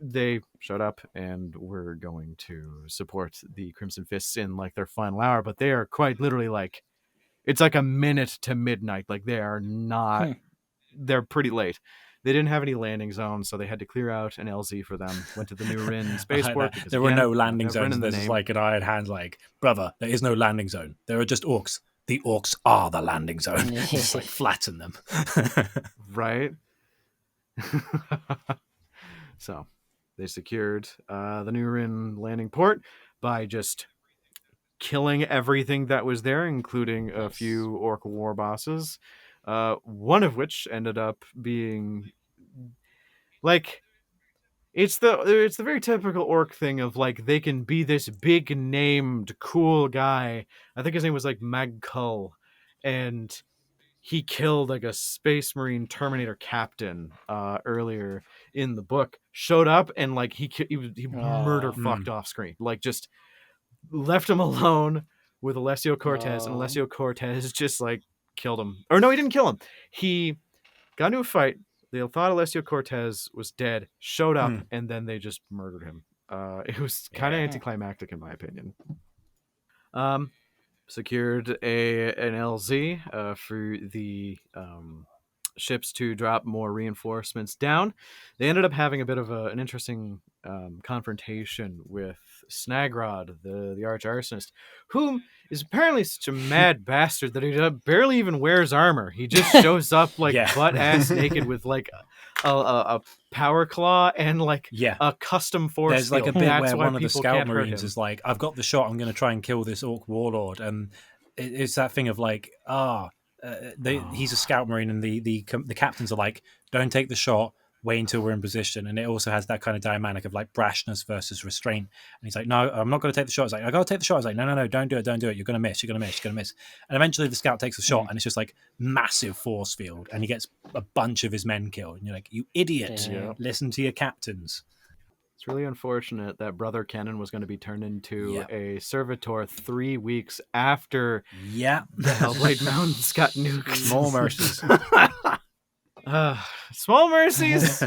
they showed up and were going to support the Crimson Fists in like their final hour, but they are quite literally like, it's like a minute to midnight. Like they are not, they're pretty late. They didn't have any landing zones, so they had to clear out an LZ for them. Went to the new Rynn spaceport. There were no landing zones. There's just like an iron hand like, brother, there is no landing zone. There are just orcs. The orcs are the landing zone. Just like flatten them. Right? So they secured the new Rynn landing port by just killing everything that was there, including a few orc war bosses. One of which ended up being like, it's the very typical orc thing of like, they can be this big named cool guy. I think his name was like Magkull, and he killed like a Space Marine Terminator captain earlier in the book. Showed up and like he murder fucked off screen, like just left him alone with Alessio Cortez, and Alessio Cortez just like killed him. Or no, he didn't kill him. He got into a fight. They thought Alessio Cortez was dead, showed up, and then they just murdered him. It was kind of anticlimactic in my opinion. Secured an LZ for the ships to drop more reinforcements down. They ended up having a bit of an interesting confrontation with Snagrod, the arch arsonist, whom is apparently such a mad bastard that he barely even wears armor. He just shows up like butt ass naked with like a power claw and like a custom force. There's like a bit That's where why one of the people scout can't hurt marines him. is like, I've got the shot, I'm going to try and kill this orc warlord, and it's that thing of like, he's a scout marine, and the captains are like, don't take the shot, wait until we're in position. And it also has that kind of dynamic of like brashness versus restraint. And he's like, no, I'm not going to take the shot. He's like, I got to take the shot. He's like, no, don't do it. You're going to miss. You're going to miss. And eventually the scout takes the shot, and it's just like massive force field, and he gets a bunch of his men killed. And you're like, you idiot! Listen to your captains. It's really unfortunate that Brother Kennen was going to be turned into a servitor 3 weeks after the Hellblade Mountains got nuked. Small mercies. Small mercies.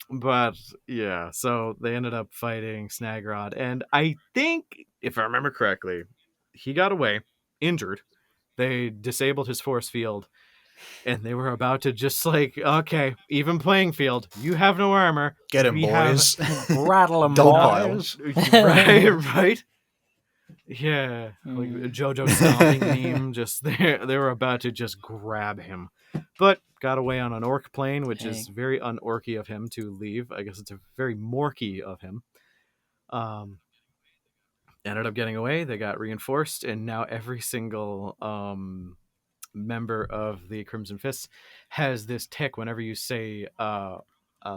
But yeah, so they ended up fighting Snagrod, and I think, if I remember correctly, he got away injured. They disabled his force field, and they were about to just like, okay, even playing field. You have no armor. Get him, boys. Rattle them, boys. Right. Yeah, like the JoJo stomping meme. Just they were about to just grab him, but got away on an orc plane, which is very unorky of him to leave. I guess it's a very morky of him. Ended up getting away. They got reinforced, and now every single member of the Crimson Fists has this tick. Whenever you say the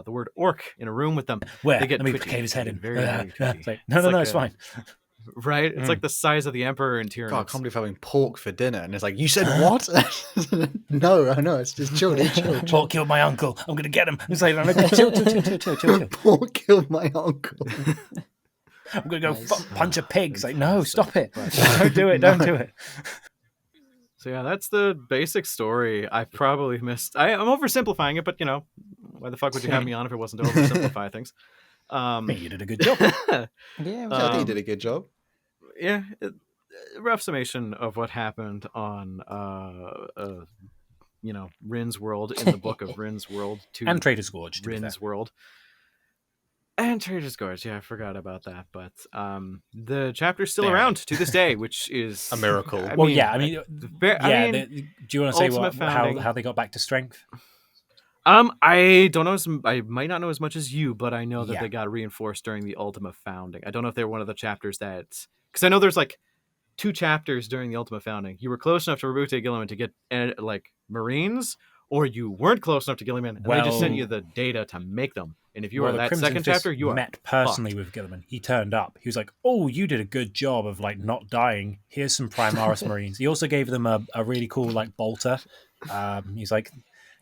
word orc in a room with them, Where? they get Let me twitchy. cave his head in. Very, very twitchy. It's like, no, it's fine. Right? It's like the size of the Emperor in Tyrannus. God, I can't believe having pork for dinner, and it's like, you said what? No, I know, it's just chill. Pork killed my uncle. I'm gonna get him. It's like, chill. Pork killed my uncle. I'm gonna go punch a pig. It's like, no, stop it. Don't do it. Don't do it. So yeah, that's the basic story. I probably missed. I'm oversimplifying it, but why the fuck would you have me on if it wasn't to oversimplify things? You did a good job. I think you did a good job. Yeah, rough summation of what happened on Rynn's world in the book of Rynn's world to And Trader's Gorge. Rynn's world. And Trader's Gorge, yeah, I forgot about that. But the chapter's still around to this day, which is a miracle. Do you want to say how they got back to strength? I don't know. I might not know as much as you, but I know that they got reinforced during the Ultima Founding. I don't know if they're one of the chapters because I know there's like 2 chapters during the Ultima Founding. You were close enough to Rebute Gilliman to get Marines, or you weren't close enough to Gilliman, and they just sent you the data to make them. And if you were in that second chapter, you met personally with Gilliman. He turned up. He was like, "Oh, you did a good job of not dying. Here's some Primaris Marines." He also gave them a really cool bolter. He's like,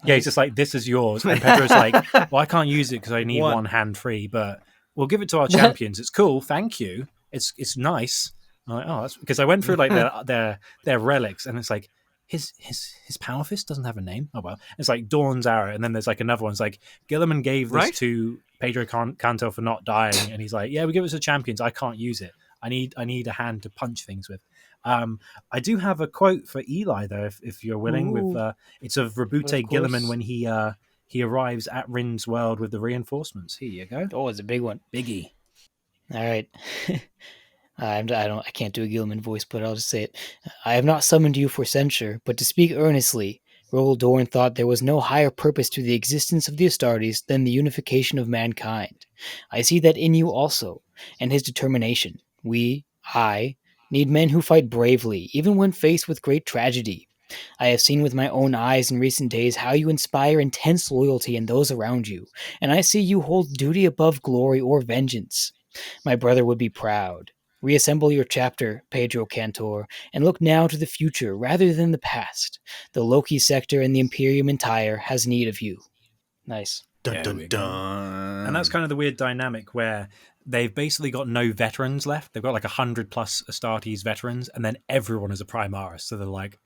"Yeah," he's just like, "This is yours." And Pedro's like, "Well, I can't use it because I need one hand free, but we'll give it to our champions. It's cool, thank you. It's nice." I'm like, "Oh, that's because I went through their relics, and it's like." His power fist doesn't have a name. Oh well, it's like Dawn's arrow, and then there's another one. It's like Gilliman gave this to Pedro Canto for not dying, and he's like, "Yeah, we give it to champions. I can't use it. I need a hand to punch things with." I do have a quote for Eli though, if you're willing. Ooh. With it's of Rebute Gilliman when he arrives at Rynn's world with the reinforcements. Here you go. Oh, it's a big one. Biggie. All right. I can't do a Gilliman voice, but I'll just say it. I have not summoned you for censure, but to speak earnestly. Rogal Dorn thought there was no higher purpose to the existence of the Astartes than the unification of mankind. I see that in you also, and his determination. I, need men who fight bravely, even when faced with great tragedy. I have seen with my own eyes in recent days how you inspire intense loyalty in those around you, and I see you hold duty above glory or vengeance. My brother would be proud. Reassemble your chapter, Pedro Cantor, and look now to the future rather than the past. The Loki sector and the Imperium entire has need of you. Nice. Dun, dun, dun. And that's kind of the weird dynamic where they've basically got no veterans left. They've got 100 plus Astartes veterans, and then everyone is a Primaris. So they're like,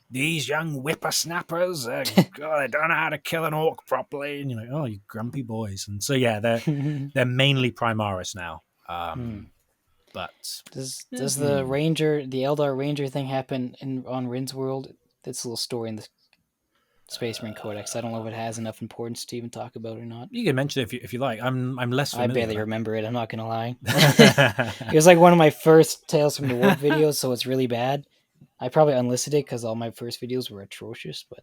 these young whippersnappers, they don't know how to kill an orc properly. And you're like, oh, you grumpy boys. And so, yeah, they're mainly Primaris now. But does the Ranger, the Eldar Ranger thing happen on Rynn's world? That's a little story in the Space Marine Codex. I don't know if it has enough importance to even talk about or not. You can mention it if you like. I'm less familiar. I barely remember it. I'm not gonna lie. It was one of my first Tales from the Warp videos, so it's really bad. I probably unlisted it because all my first videos were atrocious. But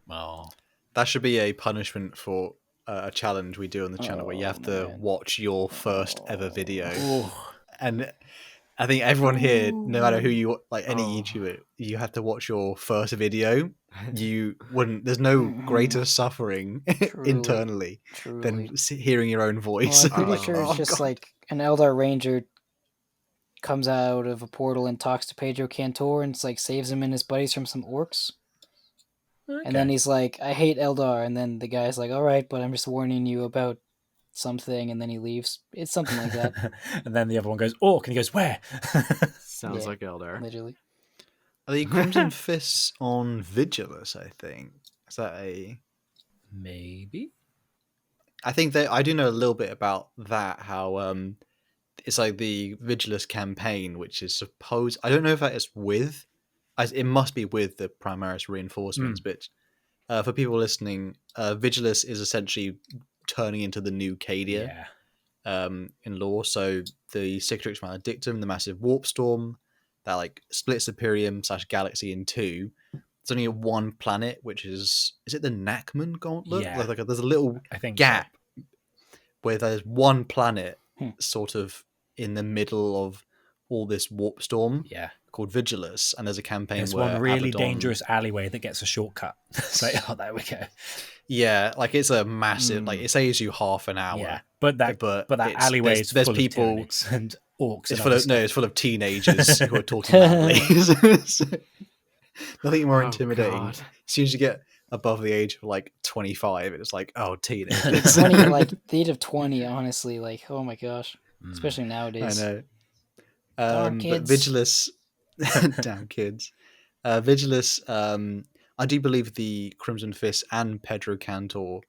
that should be a punishment for a challenge we do on the channel where you have to watch your first ever video. And I think everyone here, no matter who you any YouTuber, you have to watch your first video. You wouldn't. There's no greater suffering internally than hearing your own voice. Well, I'm pretty sure it's just an Eldar Ranger comes out of a portal and talks to Pedro Cantor and saves him and his buddies from some orcs. Okay. And then he's like, "I hate Eldar," and then the guy's like, "All right, but I'm just warning you about something," and then he leaves. It's something like that. And then the other one goes, "Orc," and he goes, "Where?" Sounds like Eldar. Literally. Are the Crimson Fists on Vigilus, I think? Is that a... Maybe? I think that I do know a little bit about that, how it's the Vigilus campaign, which is supposed... I don't know if that is with... It must be with the Primaris reinforcements, but for people listening, Vigilus is essentially turning into the new Cadia in lore. So the Cicatrix Maledictum, the massive warp storm, that like splits Imperium / galaxy in two. There's only one planet, which is it the Nachman Gauntlet? Yeah. Like there's a little I think gap where there's one planet Hmm. sort of in the middle of all this warp storm Yeah. called Vigilus, and there's a campaign There's where one really Abaddon- dangerous alleyway that gets a shortcut. It's like, oh, there we go. Yeah, like it's a massive, like it saves you half an hour. Yeah, but that it's- alleyway is there's full people. of Tyranids and orcs. It's and full other of stuff. it's full of teenagers who are talking loudly. Nothing more Oh, intimidating. God. As soon as you get above the age of like 25, it's like, oh, teenagers. 20, like the age of 20, honestly, like, oh my gosh, especially I nowadays. know. Darn But kids. Vigilus, damn kids. Vigilus, I do believe the Crimson Fist and Pedro Cantor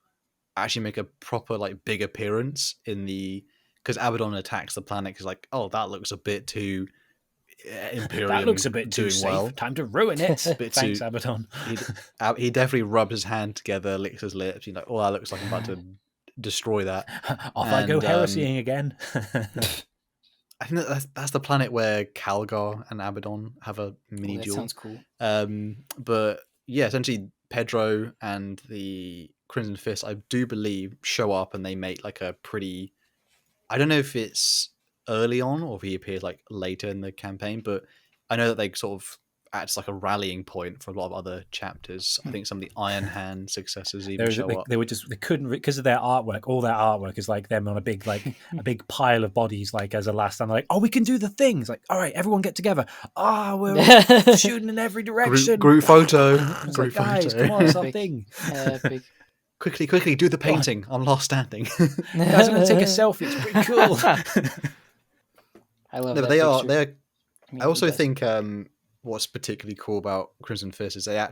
actually make a proper like big appearance in the because Abaddon attacks the planet because like, oh, that looks a bit too Imperium. That looks a bit too doing safe. well. Time to ruin it. Bit Thanks, too- Abaddon. He definitely rubs his hand together, licks his lips. He's like, oh, that looks like I'm about to destroy that. Off I go And, heresying again. I think that's the planet where Calgar and Abaddon have a mini that duel. sounds cool. But yeah, essentially Pedro and the Crimson Fist, I do believe, show up and they make like a pretty. I don't know if it's early on or if he appears like later in the campaign, but I know that they sort of acts like a rallying point for a lot of other chapters. I think some of the Iron Hand successors even show up. They couldn't because of their artwork. All their artwork is like them on a big pile of bodies, like as a last stand. They're like, oh, we can do the things. Like, all right, everyone get together. Ah, we're shooting in every direction. Group photo. I was Group like, guys, photo. come on, it's our Epic. thing. Epic. Quickly, do the painting on Last Standing. Guys, I'm gonna take a selfie. It's pretty cool. I love No, that but picture. they're I mean, I also yeah. think what's particularly cool about Crimson Fist is I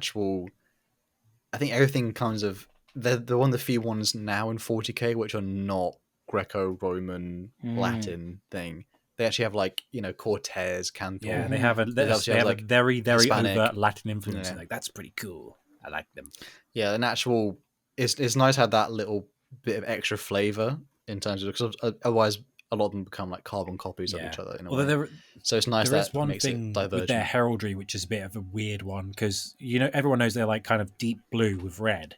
think everything kinds of they're one of the few ones now in 40k which are not Greco-Roman Latin thing. They actually have like Cortez, Cantor. Yeah, they have a obviously have, like, very Hispanic. overt Latin influence. Yeah. Like that's pretty cool. I like them. Yeah, an actual. It's nice to have that little bit of extra flavor in terms of because otherwise a lot of them become like carbon copies of Yeah. each other. In a Although way. So it's nice there that is one makes thing it with divergent. their heraldry, which is a bit of a weird one because everyone knows they're like kind of deep blue with red.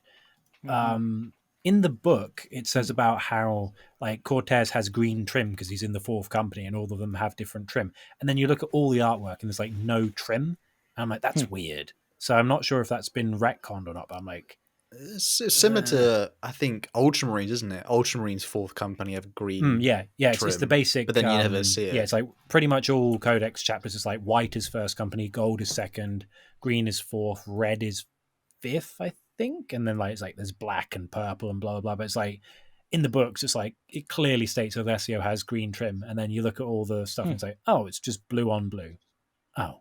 In the book, it says about how like Cortez has green trim because he's in the fourth company, and all of them have different trim. And then you look at all the artwork, and there's like no trim. And I'm like, that's weird. So I'm not sure if that's been retconned or not. But I'm like, It's similar to I think Ultramarines, isn't it? Ultramarines fourth company have green. yeah, it's the trim, basic. but then you never see it. Yeah, it's like pretty much all Codex chapters. It's like white is first company, gold is second, green is fourth, red is fifth, I think, and then like it's like there's black and purple and blah blah blah. But it's like in the books, it's like it clearly states Alessio has green trim, and then you look at all the stuff and it's like, oh, it's just blue on blue. Oh,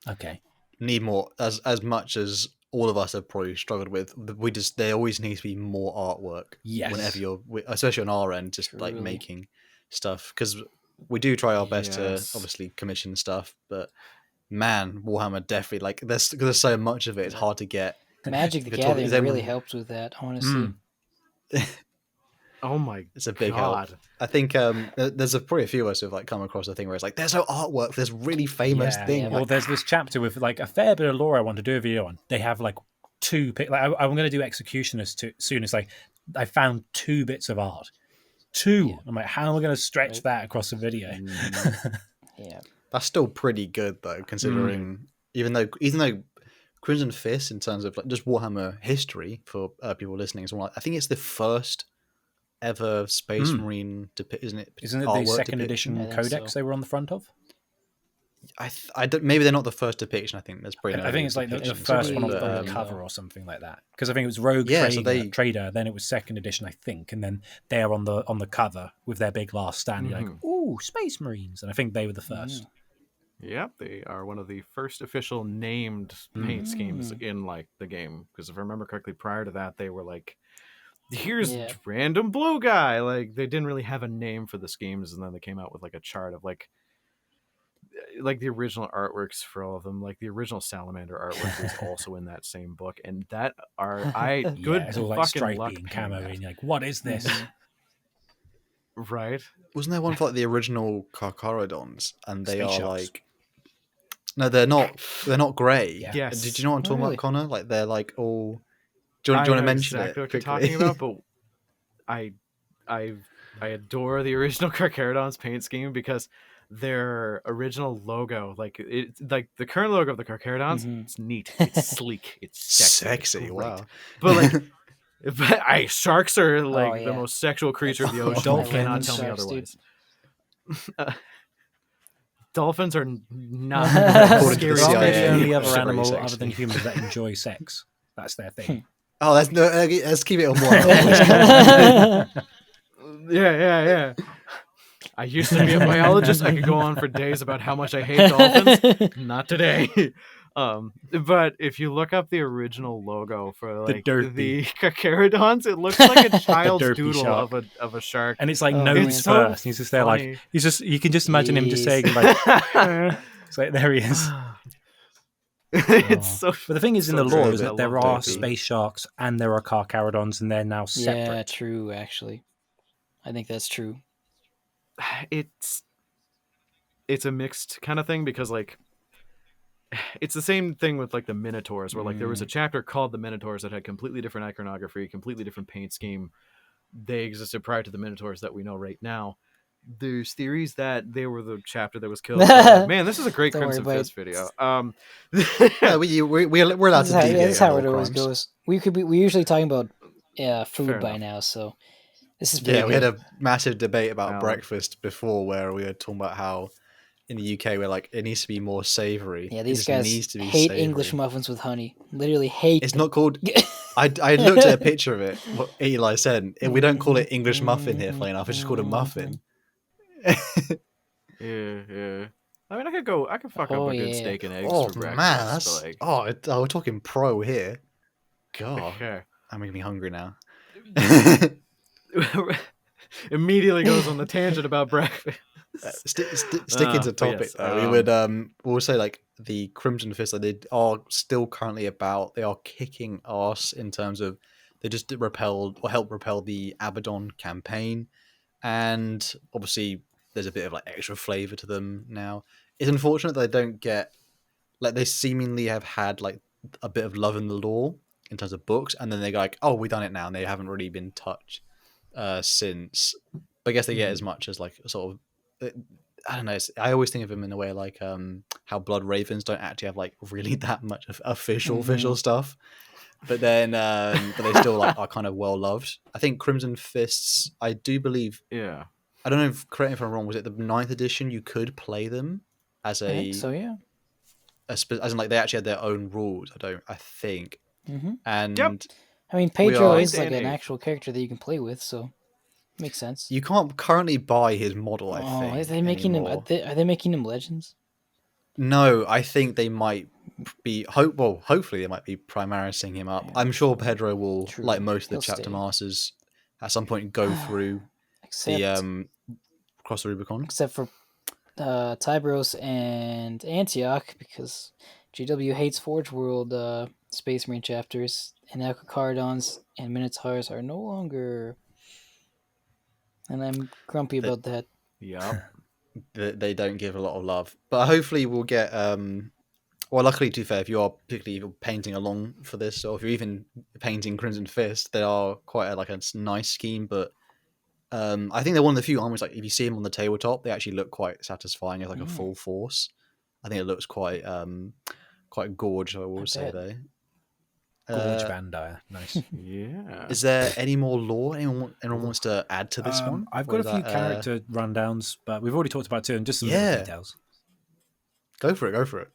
okay. Need more as much as all of us have probably struggled with. There always needs to be more artwork. Yes. Whenever especially on our end, just like Truly. making stuff because we do try our best Yes. to obviously commission stuff, but man, Warhammer definitely like there's so much of it. It's hard to get. Magic the If you're talking- Gathering really helps with that, honestly. Oh my It's a big God. help. I think there's probably a few of us who've like come across a thing where it's like there's no artwork for this really famous thing. yeah. Well, Like, there's this chapter with like a fair bit of lore I want to do a video on. They have like two. Like I'm going to do Executioners soon. It's like I found 2 bits of art. 2. Yeah. I'm like, how am I going to stretch Right. that across a video? Yeah. That's still pretty good though, considering even though Crimson Fist in terms of like just Warhammer history for people listening as well. I think it's the first ever Space Marine isn't it? Isn't it the artwork second depiction? edition I think codex so. they were on the front of? I don't. Maybe they're not the first depiction. I think there's probably. I think it's like the depiction. first one on But, the cover or something like that. Because I think it was Rogue Yeah, so Trader, then it was second edition, I think, and then they're on the cover with their big last stand. You're like, ooh, Space Marines, and I think they were the first. Yep, they are one of the first official named paint schemes in like the game. Because if I remember correctly, prior to that, they were like, "Here's Yeah. random blue guy." Like they didn't really have a name for the schemes, and then they came out with like a chart of like the original artworks for all of them. Like the original Salamander artwork was also in that same book, and that are good Yeah, it's all like fucking stripy luck and painting camo, that. and you're like, what is this? Right? Wasn't there one for like the original Carcharodons, and they Space are shops. like, No, they're not. They're not grey. Yeah. Yes. Did you know what I'm talking Really? about, Connor? Like they're like all. Do you I want to know mention exactly it what you're quickly? talking about, but I adore the original Carcharodon's paint scheme because their original logo, like the current logo of the Carcharodons, Mhm. it's neat, it's sleek, it's sexy, it's Sexy. great. Wow. But like, sharks are like the yeah. most sexual creature of the Yeah, ocean. You dolphins. cannot tell me Sharks, dude. otherwise. Dolphins are not According to the scary. They're CIA, the only yeah, other very animal sexy. other than humans that enjoy sex. That's their thing. Oh, let's keep it on one. Yeah. I used to be a biologist. I could go on for days about how much I hate dolphins. Not today. But if you look up the original logo for like derpy. the Carcharodons, it looks like a child's derpy doodle shark. of a shark. And it's like Oh, nose man. It's so first. He's just there funny. like you can just imagine him just Jeez. saying like it's like there he is. It's so. But the thing is in the so lore good. is I that there love are Derpy. space sharks and there are Carcharodons and they're now separate. Yeah, true. Actually, I think that's true. It's a mixed kind of thing because like it's the same thing with like the Minotaurs where like there was a chapter called the Minotaurs that had completely different iconography, completely different paint scheme. They existed prior to the Minotaurs that we know right now. There's theories that they were the chapter that was killed. Man, this is a great Don't worry Crimson about Fist video. Yeah, we're allowed This to is how, deviate. this is how on it all always crimes. goes. We're usually talking about food Fair by enough. now, so this is pretty Yeah, we had good. a massive debate about Wow. breakfast before, where we were talking about how in the UK we're like it needs to be more savoury. Yeah, It these just guys needs to be hate savoury. English muffins with honey. Literally hate. It's not called. I looked at a picture of it. What Eli said. We don't call it English muffin here, funny enough. It's just called a muffin. Yeah. I mean, I could fuck Oh, up a good yeah. steak and eggs Oh for breakfast. man, but, that's like, we're talking pro here. God, okay. I'm making me hungry now. Immediately goes on the tangent about breakfast. Sticking to but topic yes, though, we would we'll say like the Crimson Fist, like, they are still currently about. They are kicking ass in terms of they just repelled or helped repel the Abaddon campaign, and obviously there's a bit of like extra flavor to them now. It's unfortunate they don't get like they seemingly have had like a bit of love in the lore in terms of books, and then they go like, oh, we done it now, and they haven't really been touched since. But I guess they get as much as like a sort of I don't know. I always think of them in a way like how Blood Ravens don't actually have like really that much of official stuff, but then but they still like are kind of well loved. I think Crimson Fists. I do believe. Yeah. I don't know. Correct me if I'm wrong. Was it the 9th edition? You could play them as I think so, yeah. as in like they actually had their own rules. I think. Mm-hmm. And Yep. I mean, are- Pedro is like Ninth an and actual character that you can play with, so makes sense. you can't currently buy his model. I Oh, think. are they making him? anymore. Are they making him legends? No, I think they might be. Hopefully they might be primarising him up. Yeah. I'm sure Pedro will, True. like most of the He'll chapter stay. masters, at some point go through Except the cross the Rubicon. except for Tibros and Antioch, because GW hates Forge World Space Marine chapters, and now Carcharodons and Minotaurs are no longer. And I'm grumpy They- about that. Yep. They don't give a lot of love, but hopefully we'll get. Well, luckily, to be fair, if you are particularly painting along for this, or if you're even painting Crimson Fist, they are quite a nice scheme. But I think they're one of the few armies. Like if you see them on the tabletop, they actually look quite satisfying as like a full force. I think it looks quite gorge. I will say bet. there. Gorge Bandire. Nice. Yeah. Is there any more lore anyone wants to add to this one? I've Or got a is few that, character rundowns, but we've already talked about two and just some little Yeah. details. Go for it.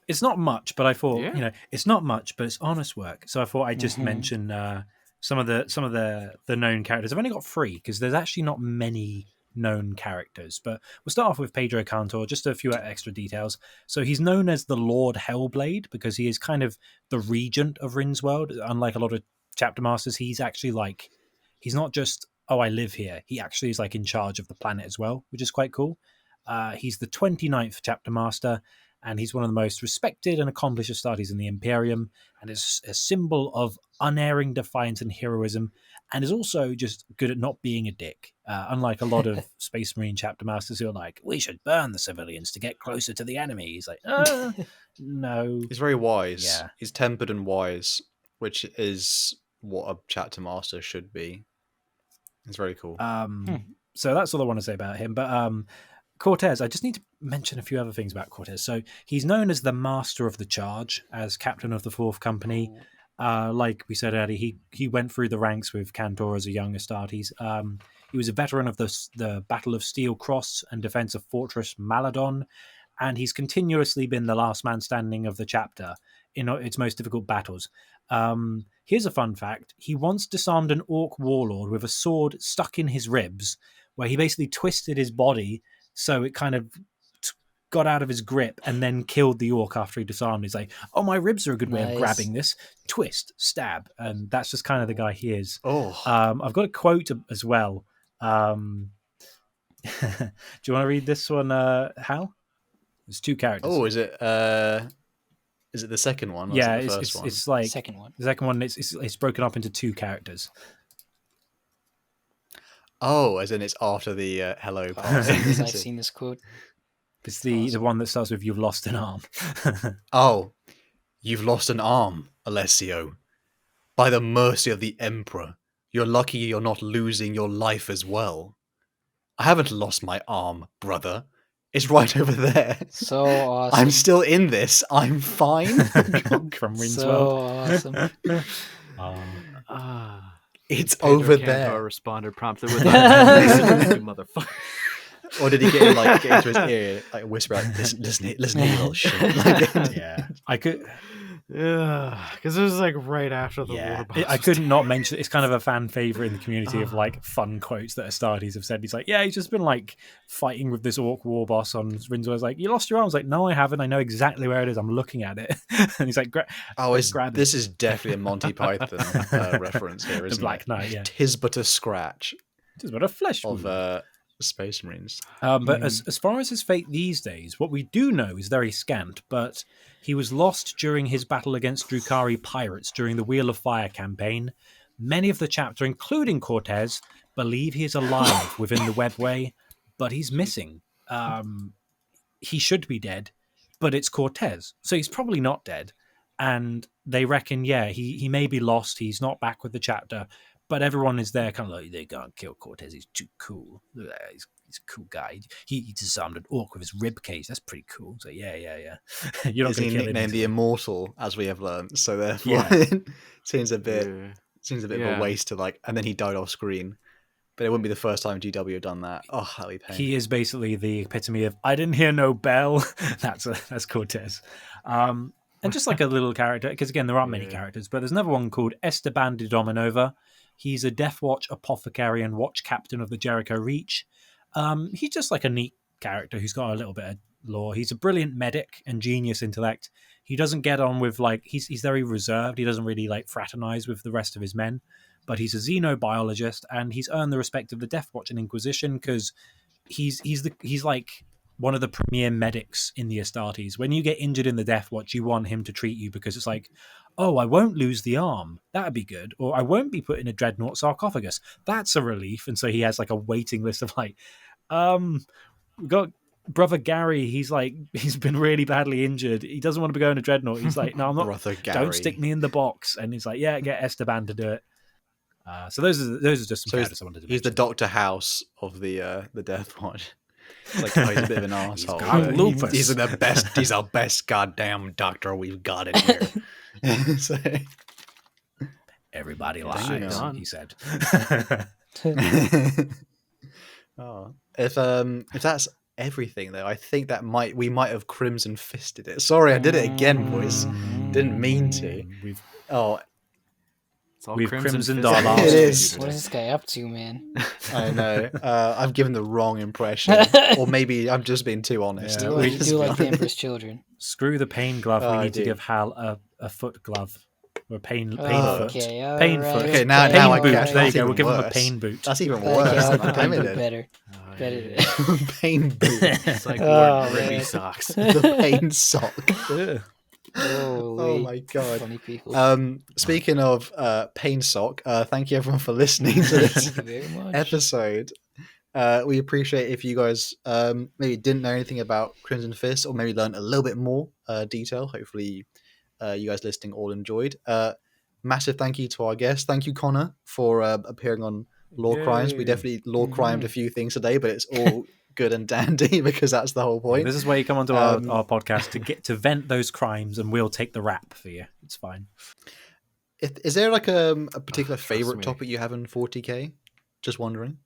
It's not much, but I thought Yeah. it's not much, but it's honest work. So I thought I'd just Mhm. mention some of the known characters. I've only got 3 because there's actually not many known characters. But we'll start off with Pedro Cantor, just a few extra details. So he's known as the Lord Hellblade because he is kind of the regent of Rynn's world. Unlike a lot of chapter masters, he's actually like he's not just I live here. He actually is like in charge of the planet as well, which is quite cool. He's the 29th chapter master, and he's one of the most respected and accomplished Astartes in the Imperium, and is a symbol of unerring defiance and heroism, and is also just good at not being a dick. Unlike a lot of Space Marine chapter masters who are like, we should burn the civilians to get closer to the enemy. He's like, no. He's very wise. Yeah. He's tempered and wise, which is what a chapter master should be. It's very cool. So that's all I want to say about him. But Cortez, I just need to mention a few other things about Cortez. So he's known as the Master of the Charge, as captain of the 4th Company. Like we said earlier, he went through the ranks with Cantor as a young Astartes. He was a veteran of the Battle of Steel Cross and defense of Fortress Maladon, and he's continuously been the last man standing of the chapter in its most difficult battles. Here's a fun fact. He once disarmed an orc warlord with a sword stuck in his ribs, where he basically twisted his body so it kind of got out of his grip and then killed the orc after he disarmed. He's like, oh, my ribs are a good way of grabbing this. Twist, stab. And that's just kind of the guy he is. I've got a quote as well. Do you want to read this one, Hal? There's 2 characters. Oh, is it the second one? Or Yeah, is it the first one? it's like Second one. the second one. It's broken up into 2 characters. Oh, as in it's after the hello part. I've seen this quote. It's the one that starts with "You've lost an arm." Oh, you've lost an arm, Alessio. By the mercy of the Emperor, you're lucky you're not losing your life as well. I haven't lost my arm, brother. It's right over there. So awesome. I'm still in this. I'm fine. From Rynn's so world. awesome. It's Pedro over Cantor there. responded promptly with that. You motherfucker. Or did he get into his ear, like whisper out, listen, you little shit. Like, Yeah, I could. Yeah, because it was like right after the Yeah, war boss. I couldn't not mention. It's kind of a fan favorite in the community of like fun quotes that Astartes have said. He's like, yeah, he's just been like fighting with this orc war boss on Rynn. I was like, you lost your arm. I was like, no, I haven't. I know exactly where it is. I'm looking at it. And he's like, this is definitely a Monty Python reference here, isn't the Black Knight. Yeah, Tis but a scratch just what a flesh of wound. Space Marines. But as far as his fate these days, what we do know is very scant, but he was lost during his battle against Drukhari pirates during the Wheel of Fire campaign. Many of the chapter, including Cortez, believe he is alive within the webway, but he's missing. He should be dead, but it's Cortez, so he's probably not dead. And they reckon, yeah, he may be lost, he's not back with the chapter, but everyone is there kind of like, they can't kill Cortez, he's too cool. He's a cool guy. He disarmed an orc with his rib cage. That's pretty cool. So yeah. You're not going to kill him. Nicknamed the Immortal, as we have learned. So therefore, seems a bit of a waste to like. And then he died off screen. But it wouldn't be the first time GW have done that. Oh, that'd be pain. He is basically the epitome of I didn't hear no bell. That's Cortez. And just like a little character, because again there aren't many characters, but there's another one called Esteban de Dominova. He's a Death Watch apothecary and watch captain of the Jericho Reach. He's just like a neat character who's got a little bit of lore. He's a brilliant medic and genius intellect. He doesn't get on with like he's very reserved. He doesn't really like fraternize with the rest of his men, but he's a xenobiologist and he's earned the respect of the Death Watch and Inquisition because he's like one of the premier medics in the Astartes. When you get injured in the Death Watch, you want him to treat you because it's like, oh, I won't lose the arm. That'd be good. Or I won't be put in a dreadnought sarcophagus. That's a relief. And so he has like a waiting list of like, we've got brother Gary. He's been really badly injured. He doesn't want to be going to dreadnought. He's like, no, I'm not. Brother Gary. Don't stick me in the box. And he's like, yeah, get Esteban to do it. So those are just some characters I wanted to mention. He's the Dr. House of the Death Watch. It's like, oh, he's a bit of an asshole. He's the best. He's our best goddamn doctor we've got in here. So, everybody lies, he said. Oh, if that's everything though, I think that we might have Crimson Fisted it. Sorry, I did it again, boys. Didn't mean to. We've crimsoned our last. It is. What is this guy up to, man? I know. I've given the wrong impression, or maybe I'm just being too honest. You do like the Emperor's Children. Screw the pain glove. We need to give Hal a foot glove. Or pain foot. Okay, now pain I boot. get it. There you That's go. We'll give him a worse. pain boot. That's even worse. Better. Better- Pain boot. It's like Oh, Lord Rippy man. socks. The pain sock. Ugh. Oh Holy my god. funny people. Speaking of pain sock, thank you everyone for listening to this Thank you very much. episode. We appreciate if you guys maybe didn't know anything about Crimson Fist, or maybe learned a little bit more detail. Hopefully, you guys listening all enjoyed. Massive thank you to our guest. Thank you, Connor, for appearing on Lore Crimes. We Yay. definitely Lore Crimed a few things today, but it's all good and dandy because that's the whole Yeah, point. this is where you come onto our podcast to get to vent those crimes, and we'll take the rap for you. It's fine. Is there like a particular Trust favorite me. topic you have in 40k? Just wondering.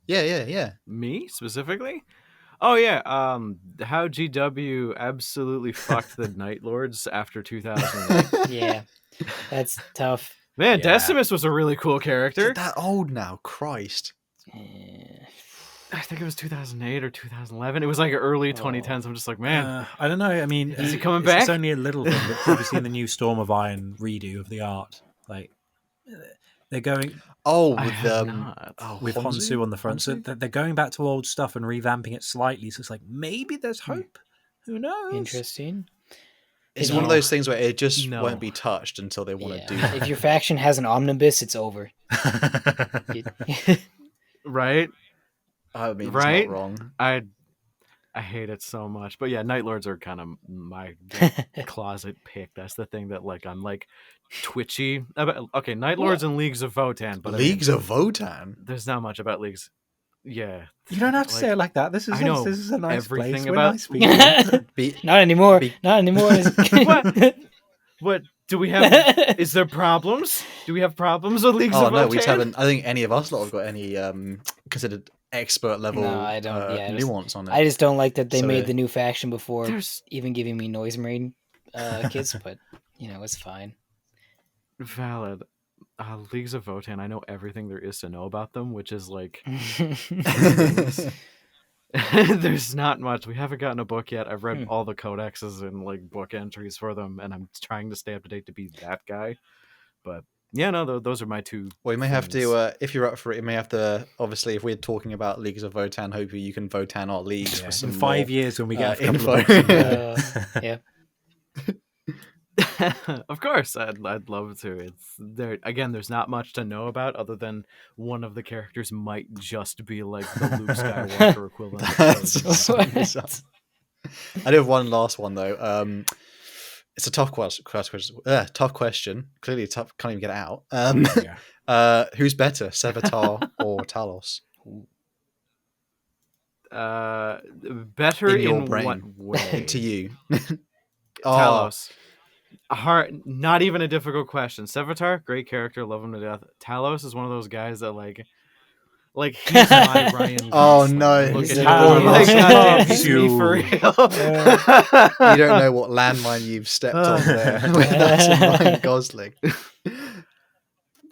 Yeah. Me specifically? Oh yeah. How GW absolutely fucked the Night Lords after 2008. Yeah, that's tough. Man, Yeah. Decimus was a really cool character. Is it that old now? Christ. Eh, I think it was 2008 or 2011. It was like early 2010s. I'm just like, man, I don't know. I mean, Is he coming it's back? only a little thing, but have you seen the new Storm of Iron redo of the art? Like, they're going Oh, I with have not. with Honsu on the front, so they're going back to old stuff and revamping it slightly. So it's like maybe there's hope. Who knows? interesting. It's If one of you- those things where it just No. won't be touched until they want Yeah. to do that. If your faction has an omnibus, it's over. You- Right? I mean, Right? it's not wrong. I hate it so much. But yeah, Night Lords are kind of my closet pick. That's the thing that like I'm like twitchy about. Okay, Night Lords and Leagues of Votan, but Leagues of Votan. there's not much about Leagues. Yeah, You don't have to Like, say it like that. This is I know this is a nice everything place. We're about- nice people. Be- Not anymore. Be- Not anymore. What? What do we have? Is there problems? Do we have problems with Leagues oh of no, we Votan? haven't. I think any of us lot have got any considered expert level No, I don't- yeah, I just- nuance on it. I just don't like that they So, made the new faction before There's even giving me Noise Marine kits, but it's fine. valid. Leagues of Votan. I know everything there is to know about them, which is like there's not much. We haven't gotten a book yet. I've read all the codexes and like book entries for them, and I'm trying to stay up to date to be that guy. But yeah, no, those are my two. Well, you may have things. to, if you're up for it, you may have to. Obviously, if we're talking about Leagues of Votan, hopefully you can Votan our leagues Yeah, for some in 5 more, years when we get a couple info. of books in Yeah. Of course, I'd love to. It's there again. There's not much to know about other than one of the characters might just be like the Luke Skywalker equivalent. of That's Frozen. so What? bizarre. I do have one last one though. It's a tough question. Tough question. Clearly tough. Can't even get it out. Yeah. Who's better, Sevatar or Talos? Better In your in brain. what way? To you, Talos. Not even a difficult question. Sevatar, great character, love him to death. Talos is one of those guys that like he's my Ryan. Oh, Gosling. no, Look he's at a him. Talos. Like, goddamn, he's You. me for real. You don't know what landmine you've stepped on there. That's Ryan Gosling.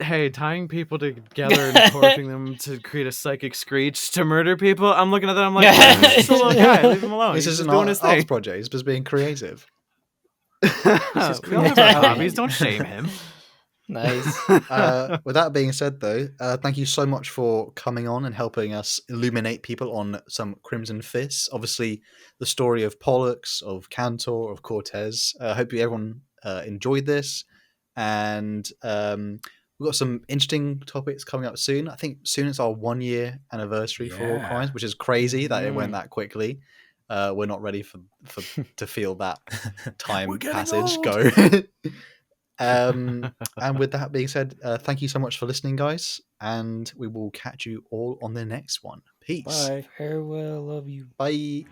Hey, tying people together and torturing them to create a psychic screech to murder people. I'm looking at that. I'm like, he's just a little guy. Leave him alone. This He's is just an doing his arts thing. project. He's just being creative. We all have our hobbies. Don't shame him. Nice. With that being said, though, thank you so much for coming on and helping us illuminate people on some Crimson Fists. Obviously, the story of Pollux, of Cantor, of Cortez. I hope everyone enjoyed this. And we've got some interesting topics coming up soon. I think soon it's our 1 year anniversary for All Yeah. Crimes, which is crazy that it went that quickly. We're not ready for to feel that time We're getting passage old. go. And with that being said, thank you so much for listening, guys, and we will catch you all on the next one. Peace. Bye. Farewell, love you. Bye.